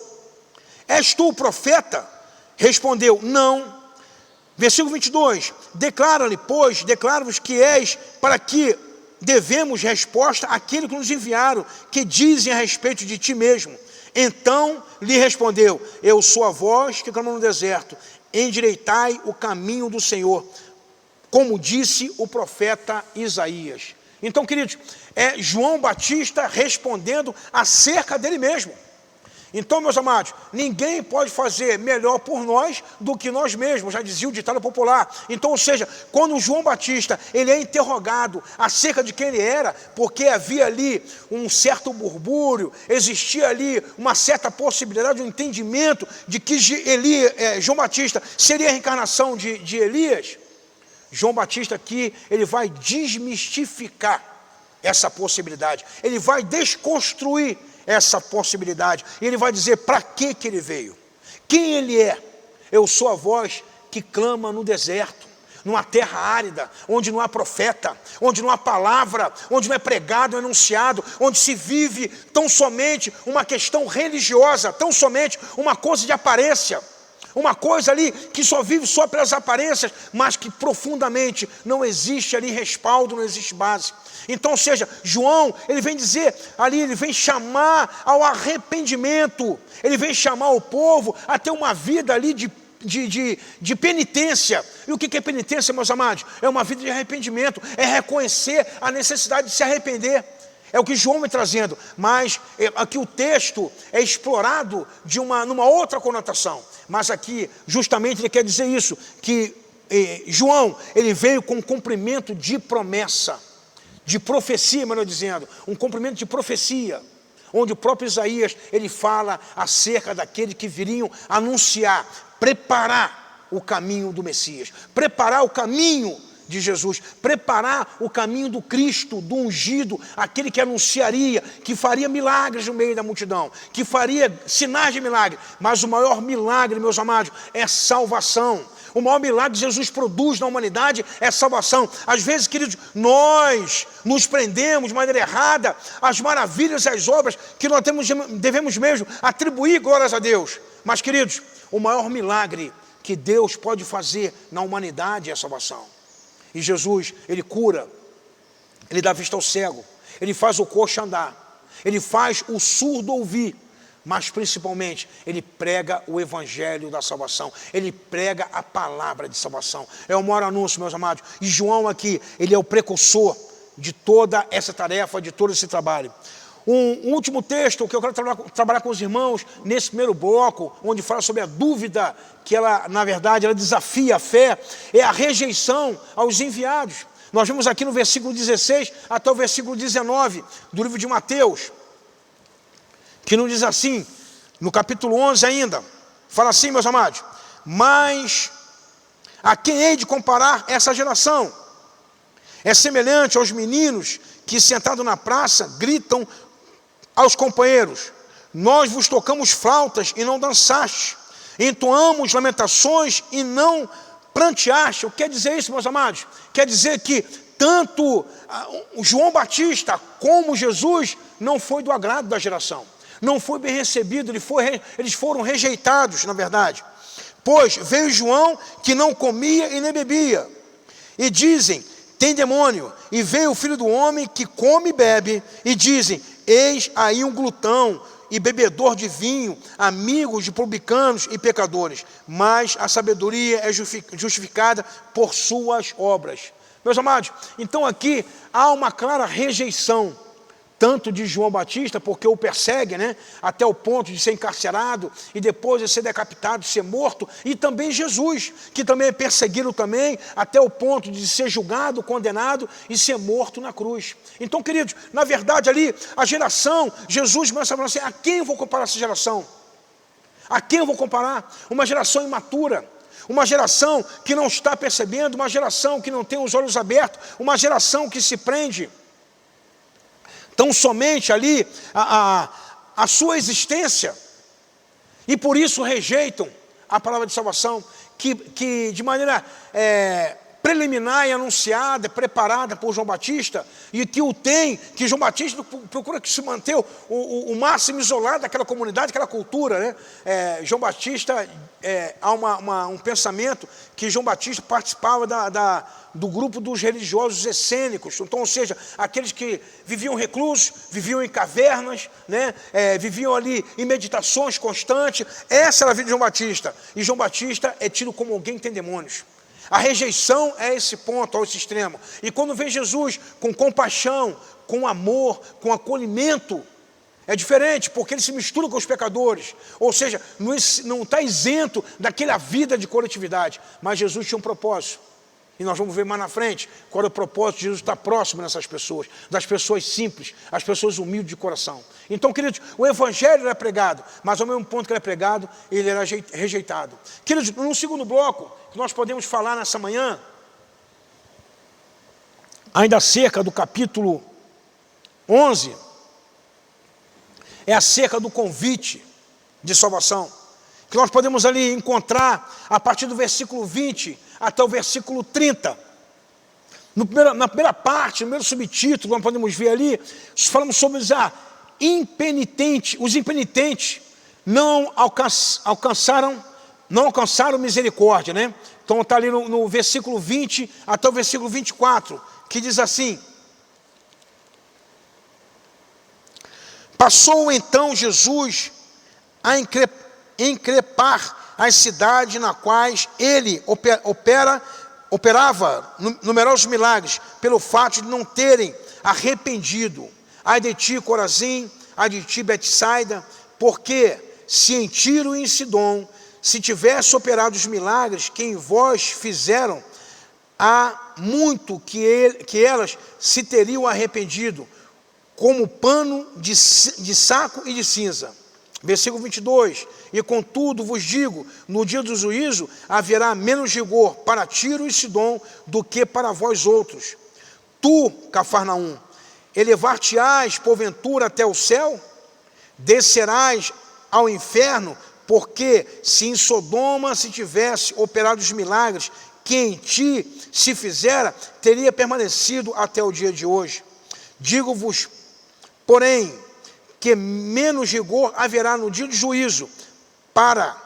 És tu o profeta? Respondeu, não. Versículo 22, declara-vos que és, para que devemos resposta àquilo que nos enviaram, que dizem a respeito de ti mesmo. Então lhe respondeu, eu sou a voz que clama no deserto, endireitai o caminho do Senhor, como disse o profeta Isaías. Então, queridos, é João Batista respondendo acerca dele mesmo. Então, meus amados, ninguém pode fazer melhor por nós do que nós mesmos, já dizia o ditado popular. Então, ou seja, quando João Batista ele é interrogado acerca de quem ele era, porque havia ali um certo burbúrio, existia ali uma certa possibilidade, um entendimento de que João Batista seria a reencarnação de Elias, João Batista aqui, ele vai desmistificar essa possibilidade, ele vai desconstruir essa possibilidade, e ele vai dizer para que ele veio, quem ele é. Eu sou a voz que clama no deserto, numa terra árida, onde não há profeta, onde não há palavra, onde não é pregado, não é anunciado, onde se vive tão somente uma questão religiosa, tão somente uma coisa de aparência, uma coisa ali que só vive só pelas aparências, mas que profundamente não existe ali respaldo, não existe base. Então, ou seja, João, ele vem dizer ali, ele vem chamar ao arrependimento, ele vem chamar o povo a ter uma vida ali de penitência. E o que é penitência, meus amados? É uma vida de arrependimento, é reconhecer a necessidade de se arrepender. É o que João vem trazendo, mas aqui o texto é explorado numa outra conotação. Mas aqui, justamente, ele quer dizer isso, que João, ele veio com um cumprimento de promessa, de profecia, melhor dizendo, um cumprimento de profecia. onde o próprio Isaías, ele fala acerca daqueles que viriam anunciar, preparar o caminho do Messias, preparar o caminho de Jesus, preparar o caminho do Cristo, do ungido, aquele que anunciaria, que faria milagres no meio da multidão, que faria sinais de milagre. Mas o maior milagre, meus amados, é salvação. O maior milagre que Jesus produz na humanidade é salvação. Às vezes, queridos, nós nos prendemos de maneira errada às maravilhas e às obras que nós devemos mesmo atribuir glórias a Deus. Mas, queridos, o maior milagre que Deus pode fazer na humanidade é a salvação. E Jesus, ele cura, ele dá vista ao cego, ele faz o coxo andar, ele faz o surdo ouvir, mas principalmente ele prega o evangelho da salvação, ele prega a palavra de salvação. É o maior anúncio, meus amados. E João aqui, ele é o precursor de toda essa tarefa, de todo esse trabalho. Um último texto que eu quero trabalhar com os irmãos nesse primeiro bloco, onde fala sobre a dúvida, que ela, na verdade, ela desafia a fé, é a rejeição aos enviados. Nós vemos aqui no versículo 16 até o versículo 19 do livro de Mateus, que nos diz assim, no capítulo 11 ainda, fala assim, meus amados: mas a quem hei de comparar essa geração? É semelhante aos meninos que, sentados na praça, gritam aos companheiros: nós vos tocamos flautas e não dançaste, entoamos lamentações e não pranteaste. O que quer dizer isso, meus amados? Quer dizer que tanto o João Batista como Jesus não foi do agrado da geração, não foi bem recebido, eles foram rejeitados, na verdade. Pois veio João, que não comia e nem bebia, e dizem: tem demônio. E veio o Filho do Homem, que come e bebe, e dizem: eis aí um glutão e bebedor de vinho, amigos de publicanos e pecadores. Mas a sabedoria é justificada por suas obras. Meus amados, então aqui há uma clara rejeição, tanto de João Batista, porque o persegue, né, até o ponto de ser encarcerado, e depois de ser decapitado, de ser morto, e também Jesus, que também é perseguido também, até o ponto de ser julgado, condenado, e ser morto na cruz. Então, queridos, na verdade ali, a geração, Jesus começa a falar assim: a quem eu vou comparar essa geração? A quem eu vou comparar? Uma geração imatura, uma geração que não está percebendo, uma geração que não tem os olhos abertos, uma geração que se prende tão somente ali a sua existência, e por isso rejeitam a palavra de salvação, que de maneira preliminar e anunciada, preparada por João Batista, e que João Batista procura que se manter o máximo isolado daquela comunidade, daquela cultura, né? João Batista, há um pensamento que João Batista participava do grupo dos religiosos essênicos, então, ou seja, aqueles que viviam reclusos, viviam em cavernas, né? Viviam ali em meditações constantes. Essa era a vida de João Batista, e João Batista é tido como alguém que tem demônios. A rejeição é esse ponto, a esse extremo. E quando vem Jesus com compaixão, com amor, com acolhimento, é diferente, porque ele se mistura com os pecadores. Ou seja, não está isento daquela vida de coletividade. Mas Jesus tinha um propósito. E nós vamos ver mais na frente qual é o propósito de Jesus estar próximo dessas pessoas, das pessoas simples, as pessoas humildes de coração. Então, queridos, o evangelho era pregado, mas ao mesmo ponto que ele é pregado, ele era rejeitado. Queridos, no segundo bloco, que nós podemos falar nessa manhã, ainda acerca do capítulo 11, é acerca do convite de salvação, que nós podemos ali encontrar a partir do versículo 20 até o versículo 30. Na primeira parte, no primeiro subtítulo, nós podemos ver ali, falamos sobre os impenitentes não alcançaram misericórdia, né? Então está ali no versículo 20 até o versículo 24, que diz assim: passou então Jesus a increpar as cidades nas quais ele operava numerosos milagres, pelo fato de não terem arrependido. Ai de ti, Corazim, ai de ti, Betsaida, porque se em Tiro e em Sidom se tivesse operado os milagres que em vós fizeram, há muito que elas se teriam arrependido, como pano de saco e de cinza. Versículo 22, e contudo vos digo, no dia do juízo haverá menos rigor para Tiro e Sidom do que para vós outros. Tu, Cafarnaum, elevar-te-ás porventura até o céu? Descerás ao inferno, porque se em Sodoma se tivesse operado os milagres que em ti se fizera, teria permanecido até o dia de hoje. Digo-vos, porém, que menos rigor haverá no dia de juízo para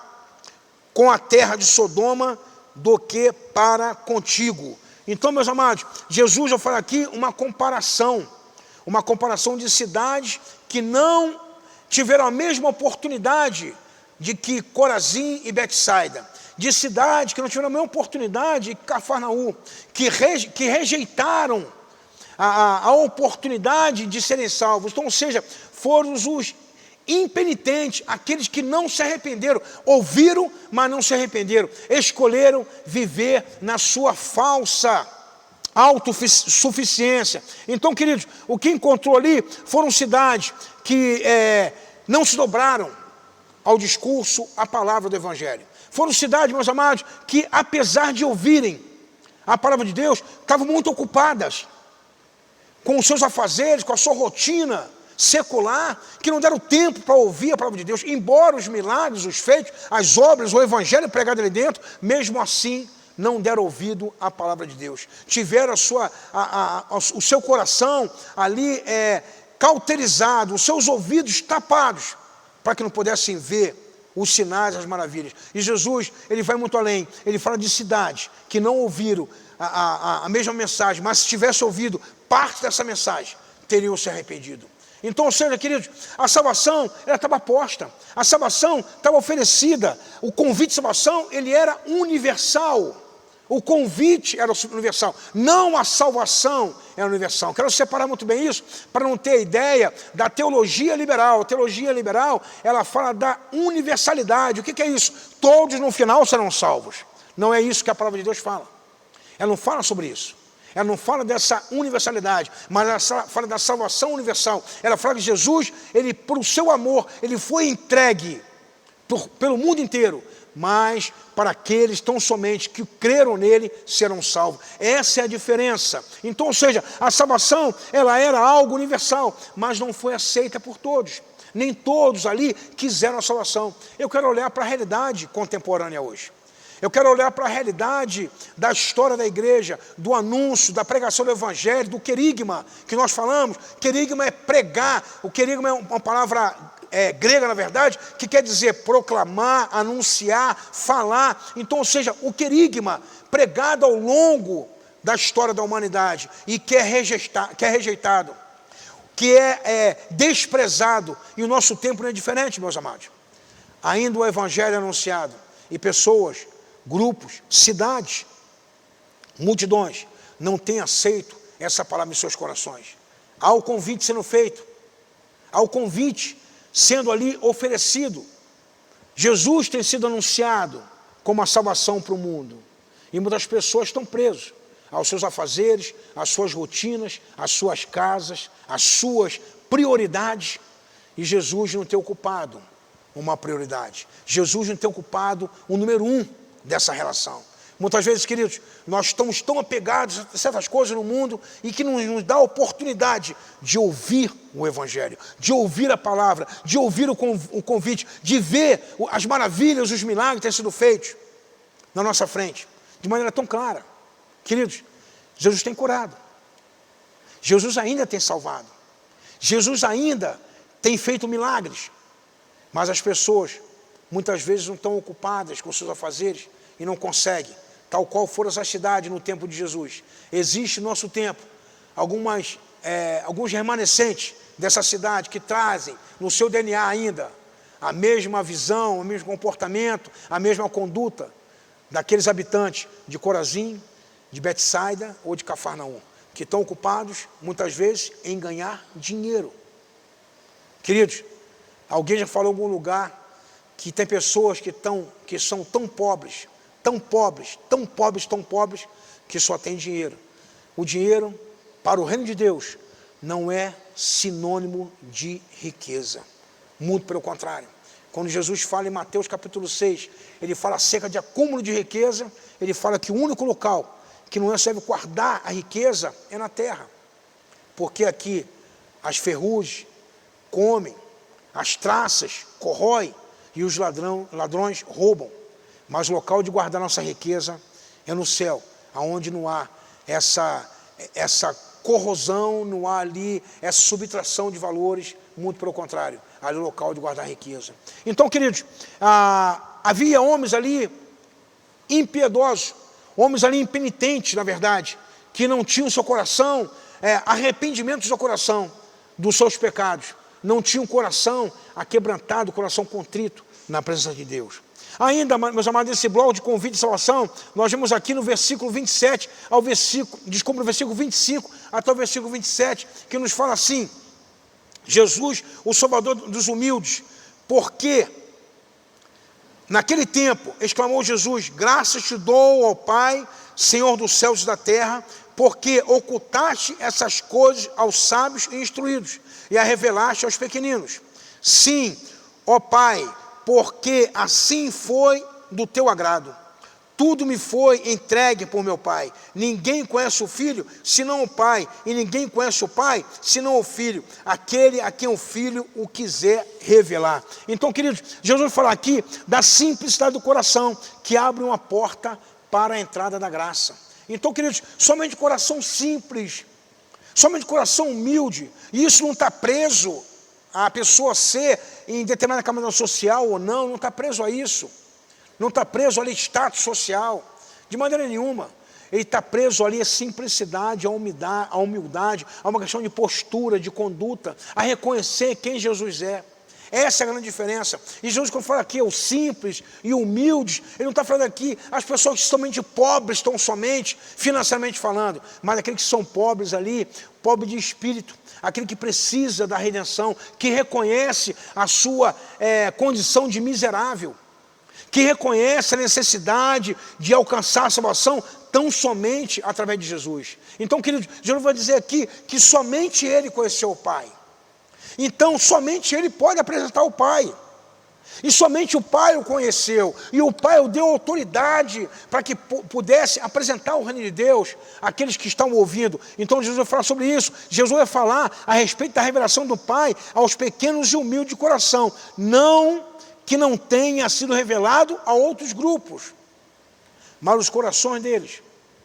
com a terra de Sodoma do que para contigo. Então, meus amados, Jesus já fala aqui uma comparação de cidades que não tiveram a mesma oportunidade de que Corazim e Betsaida, de cidades que não tiveram a mesma oportunidade de Cafarnaum, que rejeitaram a oportunidade de serem salvos. Então, ou seja, foram os impenitentes, aqueles que não se arrependeram, ouviram, mas não se arrependeram, escolheram viver na sua falsa autossuficiência. Então, queridos, o que encontrou ali foram cidades que não se dobraram ao discurso, à palavra do Evangelho. Foram cidades, meus amados, que apesar de ouvirem a palavra de Deus, estavam muito ocupadas com os seus afazeres, com a sua rotina secular, que não deram tempo para ouvir a palavra de Deus, embora os milagres, os feitos, as obras, o Evangelho pregado ali dentro, mesmo assim, não deram ouvido à palavra de Deus. Tiveram o seu coração ali cauterizado, os seus ouvidos tapados, para que não pudessem ver os sinais, as maravilhas. E Jesus, ele vai muito além. Ele fala de cidades que não ouviram a mesma mensagem, mas se tivesse ouvido parte dessa mensagem, teriam se arrependido. Então, ou seja, queridos, a salvação, ela estava posta. A salvação estava oferecida. O convite de salvação, ele era universal. O convite era universal, não a salvação era universal. Quero separar muito bem isso, para não ter a ideia da teologia liberal. A teologia liberal, ela fala da universalidade. O que é isso? Todos no final serão salvos. Não é isso que a palavra de Deus fala. Ela não fala sobre isso. Ela não fala dessa universalidade, mas ela fala da salvação universal. Ela fala que Jesus, ele, por seu amor, ele foi entregue pelo mundo inteiro, mas para aqueles tão somente que creram nele serão salvos. Essa é a diferença. Então, ou seja, a salvação, ela era algo universal, mas não foi aceita por todos. Nem todos ali quiseram a salvação. Eu quero olhar para a realidade contemporânea hoje. Eu quero olhar para a realidade da história da igreja, do anúncio, da pregação do evangelho, do querigma que nós falamos. Querigma é pregar. O querigma é uma palavra grega, na verdade, que quer dizer proclamar, anunciar, falar. Então, ou seja, o querigma pregado ao longo da história da humanidade e que é rejeitado, que é desprezado. E o nosso tempo não é diferente, meus amados. Ainda o evangelho é anunciado e pessoas, grupos, cidades, multidões não têm aceito essa palavra em seus corações. Há o convite sendo feito, há o convite sendo ali oferecido. Jesus tem sido anunciado como a salvação para o mundo. E muitas pessoas estão presas aos seus afazeres, às suas rotinas, às suas casas, às suas prioridades. E Jesus não tem ocupado uma prioridade. Jesus não tem ocupado o número 1 dessa relação. Muitas vezes, queridos, nós estamos tão apegados a certas coisas no mundo e que não nos dá a oportunidade de ouvir o Evangelho, de ouvir a palavra, de ouvir o convite, de ver as maravilhas, os milagres que têm sido feitos na nossa frente, de maneira tão clara. Queridos, Jesus tem curado. Jesus ainda tem salvado. Jesus ainda tem feito milagres. Mas as pessoas, muitas vezes, não estão ocupadas com seus afazeres e não conseguem, tal qual foram essa cidade no tempo de Jesus. Existe no nosso tempo alguns remanescentes dessa cidade que trazem no seu DNA ainda a mesma visão, o mesmo comportamento, a mesma conduta daqueles habitantes de Corazim, de Betsaida ou de Cafarnaum, que estão ocupados, muitas vezes, em ganhar dinheiro. Queridos, alguém já falou em algum lugar que tem pessoas que são tão pobres, que só têm dinheiro. O dinheiro, para o reino de Deus, não é sinônimo de riqueza. Muito pelo contrário. Quando Jesus fala em Mateus capítulo 6, ele fala acerca de acúmulo de riqueza, ele fala que o único local que não serve guardar a riqueza é na terra. Porque aqui as ferrugens comem, as traças corroem e os ladrões roubam. Mas o local de guardar nossa riqueza é no céu, aonde não há essa corrosão, não há ali essa subtração de valores, muito pelo contrário, ali é o local de guardar riqueza. Então, queridos, havia homens ali impiedosos, homens ali impenitentes, na verdade, que não tinham seu coração, arrependimento do seu coração, dos seus pecados, não tinham coração aquebrantado, coração contrito na presença de Deus. Ainda, meus amados, nesse bloco de convite de salvação, nós vemos aqui no versículo 27, no versículo 25 até o versículo 27, que nos fala assim: Jesus, o Salvador dos humildes, porque naquele tempo, exclamou Jesus, graças te dou ao Pai, Senhor dos céus e da terra, porque ocultaste essas coisas aos sábios e instruídos, e a revelaste aos pequeninos. Sim, ó Pai, porque assim foi do teu agrado. Tudo me foi entregue por meu Pai. Ninguém conhece o Filho, senão o Pai, e ninguém conhece o Pai, senão o Filho, aquele a quem o Filho o quiser revelar. Então, queridos, Jesus vai falar aqui da simplicidade do coração, que abre uma porta para a entrada da graça. Então, queridos, somente coração simples, somente coração humilde, e isso não está preso a pessoa ser em determinada camada social ou não está preso a isso. Não está preso ali a status social, de maneira nenhuma. Ele está preso ali a simplicidade, a humildade, a uma questão de postura, de conduta, a reconhecer quem Jesus é. Essa é a grande diferença. E Jesus, quando fala aqui, os simples e humildes, ele não está falando aqui as pessoas que são somente pobres, estão somente financeiramente falando, mas aqueles que são pobres ali, pobre de espírito, aquele que precisa da redenção, que reconhece a sua condição de miserável, que reconhece a necessidade de alcançar a salvação tão somente através de Jesus. Então, querido, Jesus vai dizer aqui que somente Ele conheceu o Pai. Então, somente Ele pode apresentar o Pai. E somente o Pai o conheceu. E o Pai o deu autoridade para que pudesse apresentar o reino de Deus àqueles que estão ouvindo. Então, Jesus vai falar sobre isso. Jesus vai falar a respeito da revelação do Pai aos pequenos e humildes de coração. Não que não tenha sido revelado a outros grupos, mas os corações deles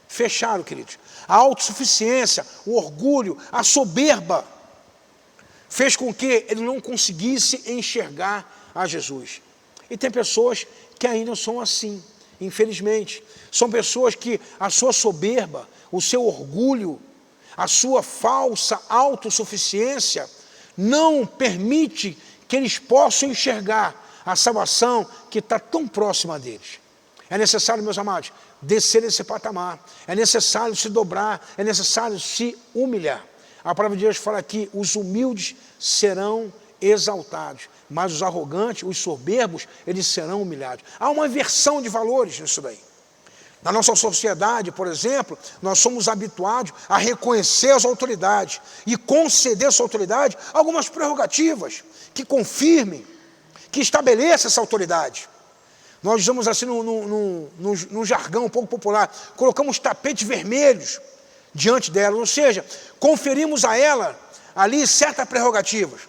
fecharam, queridos. A autossuficiência, o orgulho, a soberba fez com que ele não conseguisse enxergar a Jesus. E tem pessoas que ainda são assim, infelizmente. São pessoas que a sua soberba, o seu orgulho, a sua falsa autossuficiência não permite que eles possam enxergar a salvação que está tão próxima deles. É necessário, meus amados, descer esse patamar. É necessário se dobrar, é necessário se humilhar. A palavra de Deus fala aqui, os humildes serão exaltados, mas os arrogantes, os soberbos, eles serão humilhados. Há uma inversão de valores nisso daí. Na nossa sociedade, por exemplo, nós somos habituados a reconhecer as autoridades e conceder essa autoridade algumas prerrogativas que confirmem, que estabeleça essa autoridade. Nós usamos assim num jargão um pouco popular, colocamos tapetes vermelhos diante dela, ou seja, conferimos a ela ali certas prerrogativas,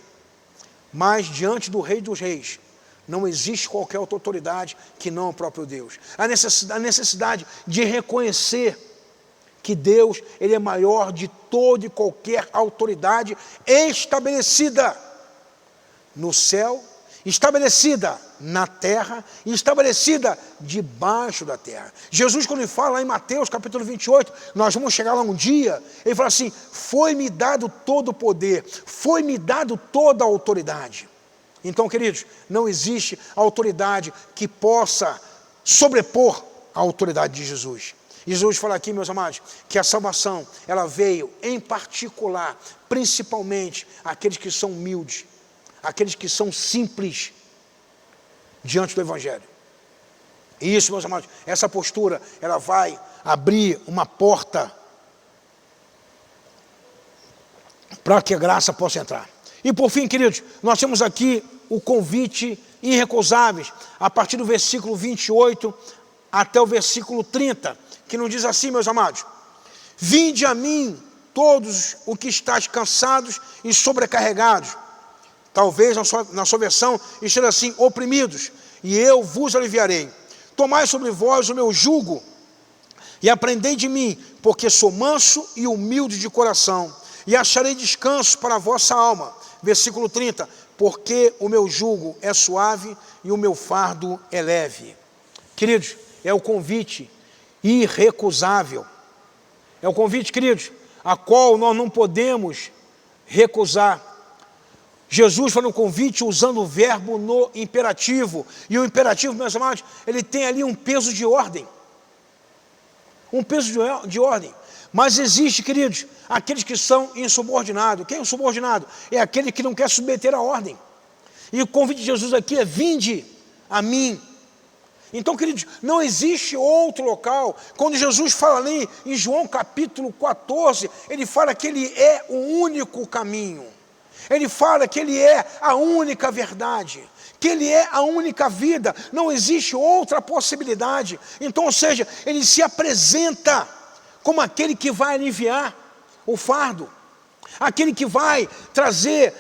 mas diante do Rei dos Reis não existe qualquer outra autoridade que não o próprio Deus. A necessidade de reconhecer que Deus, Ele é maior de toda e qualquer autoridade estabelecida no céu, estabelecida na terra e estabelecida debaixo da terra. Jesus, quando ele fala lá em Mateus capítulo 28, nós vamos chegar lá um dia, ele fala assim, foi-me dado todo o poder, foi-me dado toda a autoridade. Então, queridos, não existe autoridade que possa sobrepor a autoridade de Jesus. E Jesus fala aqui, meus amados, que a salvação, ela veio em particular, principalmente, àqueles que são humildes, aqueles que são simples diante do Evangelho. E isso, meus amados, essa postura, ela vai abrir uma porta para que a graça possa entrar. E por fim, queridos, nós temos aqui o convite irrecusável, a partir do versículo 28 até o versículo 30, que nos diz assim, meus amados: vinde a mim todos os que estáis cansados e sobrecarregados. Talvez na sua versão esteja assim, oprimidos, e eu vos aliviarei. Tomai sobre vós o meu jugo e aprendei de mim, porque sou manso e humilde de coração, e acharei descanso para a vossa alma. Versículo 30, porque o meu jugo é suave e o meu fardo é leve. Queridos, é o convite irrecusável. É o convite, queridos, a qual nós não podemos recusar. Jesus faz um convite usando o verbo no imperativo. E o imperativo, meus amados, ele tem ali um peso de ordem. Um peso de ordem. Mas existe, queridos, aqueles que são insubordinados. Quem é insubordinado? É aquele que não quer submeter a ordem. E o convite de Jesus aqui é: vinde a mim. Então, queridos, não existe outro local. Quando Jesus fala ali em João capítulo 14, ele fala que ele é o único caminho. Ele fala que ele é a única verdade, que ele é a única vida. Não existe outra possibilidade. Então, ou seja, ele se apresenta como aquele que vai aliviar o fardo, aquele que vai trazer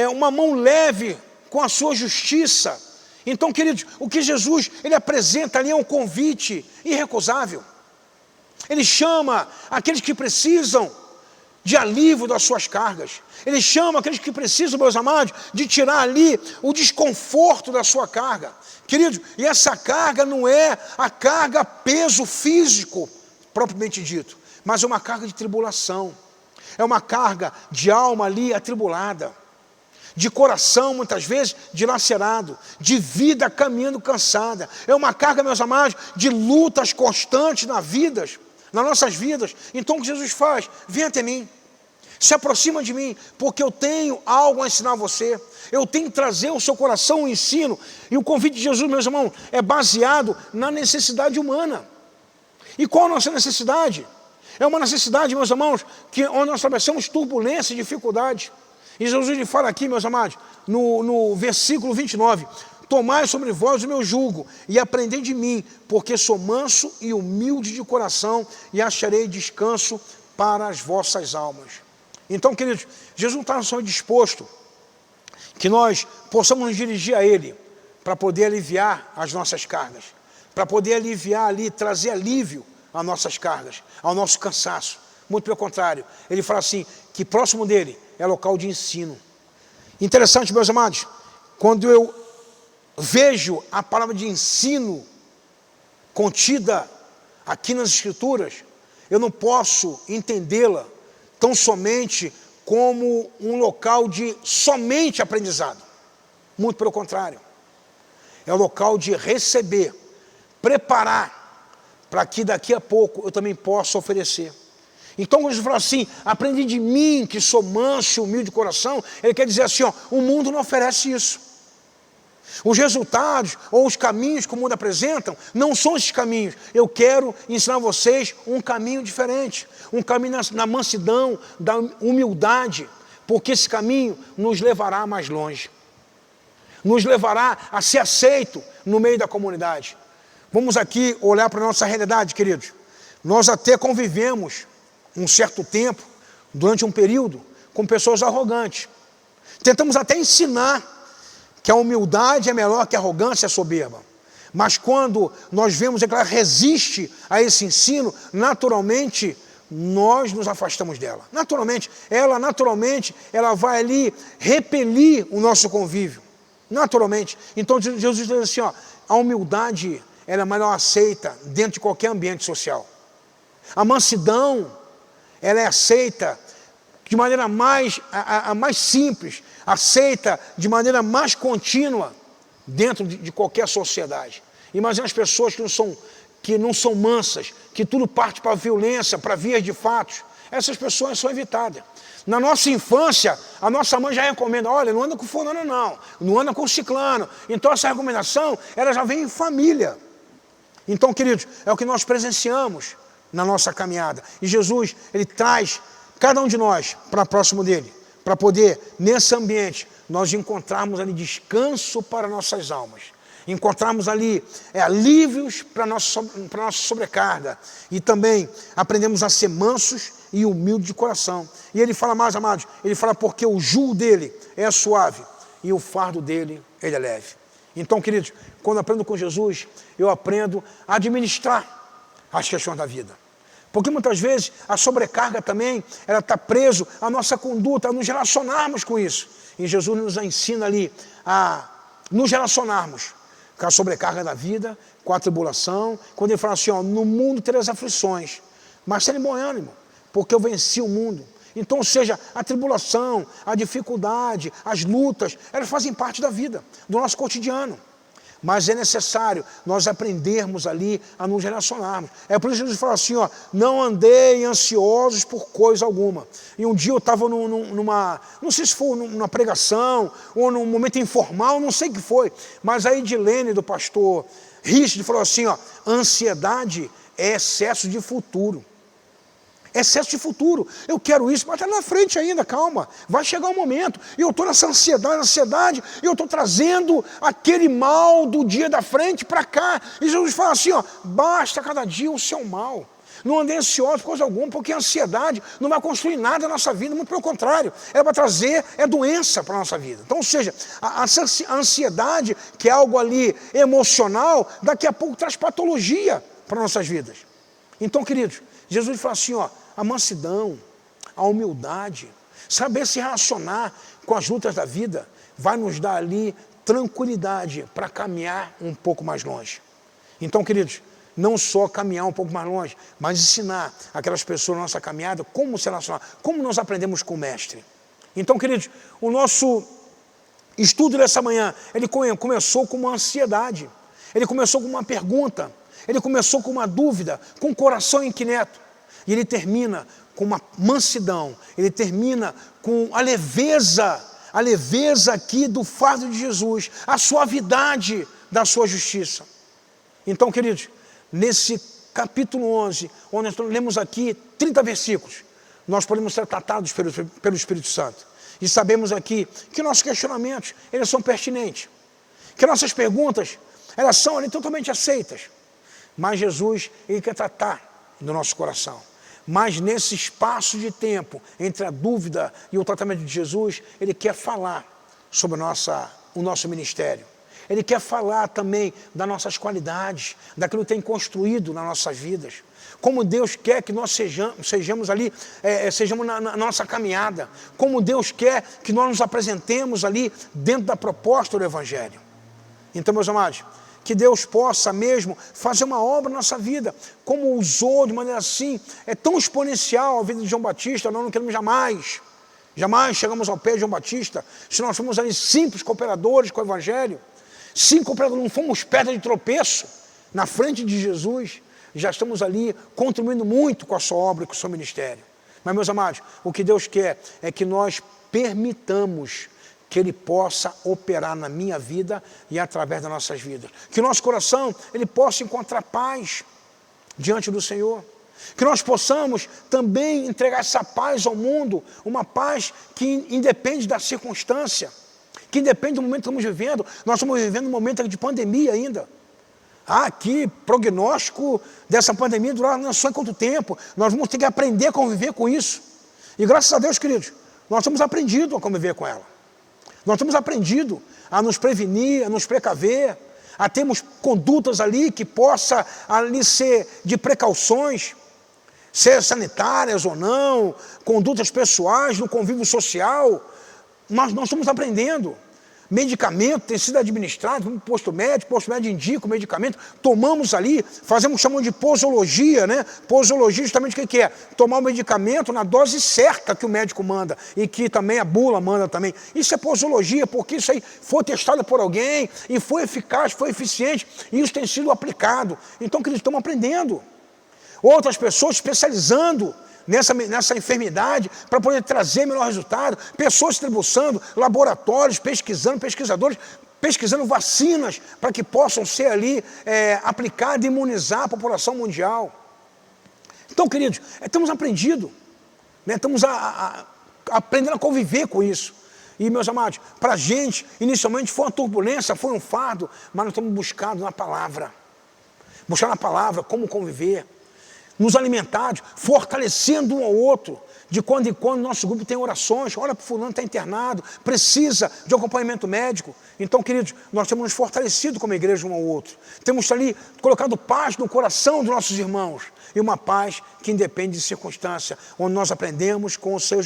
uma mão leve com a sua justiça. Então, queridos, o que Jesus ele apresenta ali é um convite irrecusável. Ele chama aqueles que precisam de alívio das suas cargas. Ele chama aqueles que precisam, meus amados, de tirar ali o desconforto da sua carga. Queridos, e essa carga não é a carga peso físico, propriamente dito, mas é uma carga de tribulação. É uma carga de alma ali atribulada, de coração muitas vezes dilacerado, de vida caminhando cansada. É uma carga, meus amados, de lutas constantes nas nossas vidas. Então o que Jesus faz? Vem até mim, se aproxima de mim, porque eu tenho algo a ensinar a você. Eu tenho que trazer ao seu coração o ensino. E o convite de Jesus, meus irmãos, é baseado na necessidade humana. E qual a nossa necessidade? É uma necessidade, meus irmãos, onde nós atravessamos turbulência e dificuldade. E Jesus lhe fala aqui, meus amados, no versículo 29, tomai sobre vós o meu jugo e aprendei de mim, porque sou manso e humilde de coração, e acharei descanso para as vossas almas. Então, queridos, Jesus não está só disposto que nós possamos nos dirigir a Ele para poder aliviar as nossas cargas, para poder aliviar ali, trazer alívio às nossas cargas, ao nosso cansaço. Muito pelo contrário, Ele fala assim, que próximo dEle é local de ensino. Interessante, meus amados, quando eu vejo a palavra de ensino contida aqui nas Escrituras, eu não posso entendê-la tão somente como um local de somente aprendizado. Muito pelo contrário. É o local de receber, preparar, para que daqui a pouco eu também possa oferecer. Então, quando Jesus fala assim, aprendi de mim, que sou manso e humilde de coração, ele quer dizer assim, ó, o mundo não oferece isso. Os resultados ou os caminhos que o mundo apresenta não são esses caminhos. Eu quero ensinar a vocês um caminho diferente, um caminho na mansidão, da humildade, porque esse caminho nos levará mais longe, nos levará a ser aceito no meio da comunidade. Vamos aqui olhar para a nossa realidade, queridos. Nós até convivemos um certo tempo, durante um período, com pessoas arrogantes. Tentamos até ensinar que a humildade é melhor que a arrogância e a soberba. Mas quando nós vemos que ela resiste a esse ensino, naturalmente, nós nos afastamos dela. Naturalmente, ela vai ali repelir o nosso convívio. Naturalmente. Então, Jesus diz assim, ó, a humildade ela é melhor aceita dentro de qualquer ambiente social. A mansidão, ela é aceita de maneira mais simples, aceita de maneira mais contínua dentro de qualquer sociedade. Imagina as pessoas que não são mansas, que tudo parte para a violência, para vias de fatos. Essas pessoas são evitadas. Na nossa infância, a nossa mãe já recomenda, olha, não anda com fulano não anda com ciclano. Então essa recomendação, ela já vem em família. Então, queridos, é o que nós presenciamos na nossa caminhada. E Jesus, ele traz cada um de nós, para próximo dele, para poder, nesse ambiente, nós encontrarmos ali descanso para nossas almas, encontrarmos ali alívios para a nossa sobrecarga, e também aprendemos a ser mansos e humildes de coração. E ele fala mais, amados, ele fala porque o jugo dele é suave e o fardo dele, ele é leve. Então, queridos, quando eu aprendo com Jesus, eu aprendo a administrar as questões da vida. Porque muitas vezes a sobrecarga também, ela está preso à nossa conduta, a nos relacionarmos com isso. E Jesus nos ensina ali a nos relacionarmos com a sobrecarga da vida, com a tribulação. Quando ele fala assim, ó, no mundo tereis aflições, mas tenha bom ânimo, porque eu venci o mundo. Então, ou seja, a tribulação, a dificuldade, as lutas, elas fazem parte da vida, do nosso cotidiano. Mas é necessário nós aprendermos ali a nos relacionarmos. É por isso que Jesus fala assim, ó, não andei ansiosos por coisa alguma. E um dia eu estava numa, não sei se foi numa pregação, ou num momento informal, não sei o que foi, mas a Edilene, do pastor Richard, falou assim, ó, ansiedade é excesso de futuro. Excesso de futuro, eu quero isso, mas está na frente ainda, calma, vai chegar um momento, e eu estou nessa ansiedade, e eu estou trazendo aquele mal do dia da frente para cá, e Jesus fala assim, ó, basta cada dia o seu mal, não andei ansioso por coisa alguma, porque a ansiedade não vai construir nada na nossa vida, muito pelo contrário, ela vai trazer doença para a nossa vida. Então, ou seja, a ansiedade, que é algo ali emocional, daqui a pouco traz patologia para nossas vidas. Então, queridos, Jesus fala assim, ó, a mansidão, a humildade, saber se relacionar com as lutas da vida, vai nos dar ali tranquilidade para caminhar um pouco mais longe. Então, queridos, não só caminhar um pouco mais longe, mas ensinar aquelas pessoas na nossa caminhada como se relacionar, como nós aprendemos com o Mestre. Então, queridos, o nosso estudo dessa manhã, ele começou com uma ansiedade, ele começou com uma pergunta, ele começou com uma dúvida, com o coração inquieto. E ele termina com uma mansidão, ele termina com a leveza aqui do fardo de Jesus, a suavidade da sua justiça. Então, queridos, nesse capítulo 11, onde nós lemos aqui 30 versículos, nós podemos ser tratados pelo Espírito Santo. E sabemos aqui que nossos questionamentos, eles são pertinentes, que nossas perguntas, elas são ali totalmente aceitas. Mas Jesus, ele quer tratar do nosso coração. Mas nesse espaço de tempo, entre a dúvida e o tratamento de Jesus, ele quer falar sobre o nosso ministério. Ele quer falar também das nossas qualidades, daquilo que tem construído nas nossas vidas. Como Deus quer que nós sejamos ali, sejamos na nossa caminhada. Como Deus quer que nós nos apresentemos ali dentro da proposta do Evangelho. Então, meus amados, que Deus possa mesmo fazer uma obra na nossa vida, como usou de maneira assim, tão exponencial a vida de João Batista. Nós não queremos jamais chegamos ao pé de João Batista, se nós formos ali simples cooperadores com o Evangelho, simples cooperadores, não fomos pedra de tropeço na frente de Jesus, já estamos ali contribuindo muito com a sua obra e com o seu ministério. Mas, meus amados, o que Deus quer é que nós permitamos que Ele possa operar na minha vida e através das nossas vidas. Que o nosso coração, ele possa encontrar paz diante do Senhor. Que nós possamos também entregar essa paz ao mundo, uma paz que independe da circunstância, que independe do momento que estamos vivendo. Nós estamos vivendo um momento de pandemia ainda. Aqui, prognóstico dessa pandemia durar não sei quanto tempo. Nós vamos ter que aprender a conviver com isso. E graças a Deus, queridos, nós temos aprendido a conviver com ela. Nós temos aprendido a nos prevenir, a nos precaver, a termos condutas ali que possa ali ser de precauções, ser sanitárias ou não, condutas pessoais no convívio social. Mas nós estamos aprendendo. Medicamento tem sido administrado no posto médico indica o medicamento, tomamos ali, chamamos de posologia, né? Posologia justamente o que é? Tomar o medicamento na dose certa que o médico manda, e que também a bula manda também. Isso é posologia, porque isso aí foi testado por alguém, e foi eficaz, foi eficiente, e isso tem sido aplicado. Então, queridos, estamos aprendendo. Outras pessoas especializando nessa enfermidade, para poder trazer melhor resultado, pessoas se debruçando, laboratórios, pesquisadores, pesquisando vacinas, para que possam ser ali aplicadas e imunizar a população mundial. Então, queridos, temos aprendido né? Estamos aprendendo a conviver com isso. E, meus amados, para a gente, inicialmente foi uma turbulência, foi um fardo, mas nós estamos buscando na palavra. Buscar na palavra como conviver. Nos alimentados, fortalecendo um ao outro. De quando em quando, nosso grupo tem orações. Olha para o fulano, está internado, precisa de acompanhamento médico. Então, queridos, nós temos nos fortalecido como igreja um ao outro. Temos ali colocado paz no coração dos nossos irmãos. E uma paz que independe de circunstância, onde nós aprendemos com o Senhor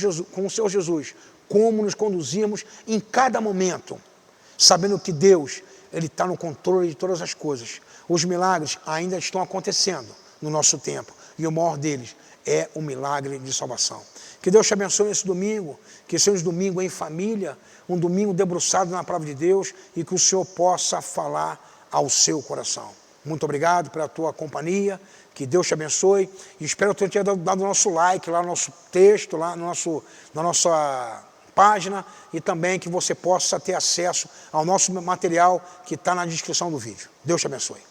Jesus como nos conduzimos em cada momento, sabendo que Deus, Ele está no controle de todas as coisas. Os milagres ainda estão acontecendo no nosso tempo, e o maior deles é o milagre de salvação. Que Deus te abençoe nesse domingo, que seja um domingo em família, um domingo debruçado na palavra de Deus, e que o Senhor possa falar ao seu coração. Muito obrigado pela tua companhia, que Deus te abençoe, e espero que tenha dado o nosso like lá no nosso texto, lá no na nossa página, e também que você possa ter acesso ao nosso material que está na descrição do vídeo. Deus te abençoe.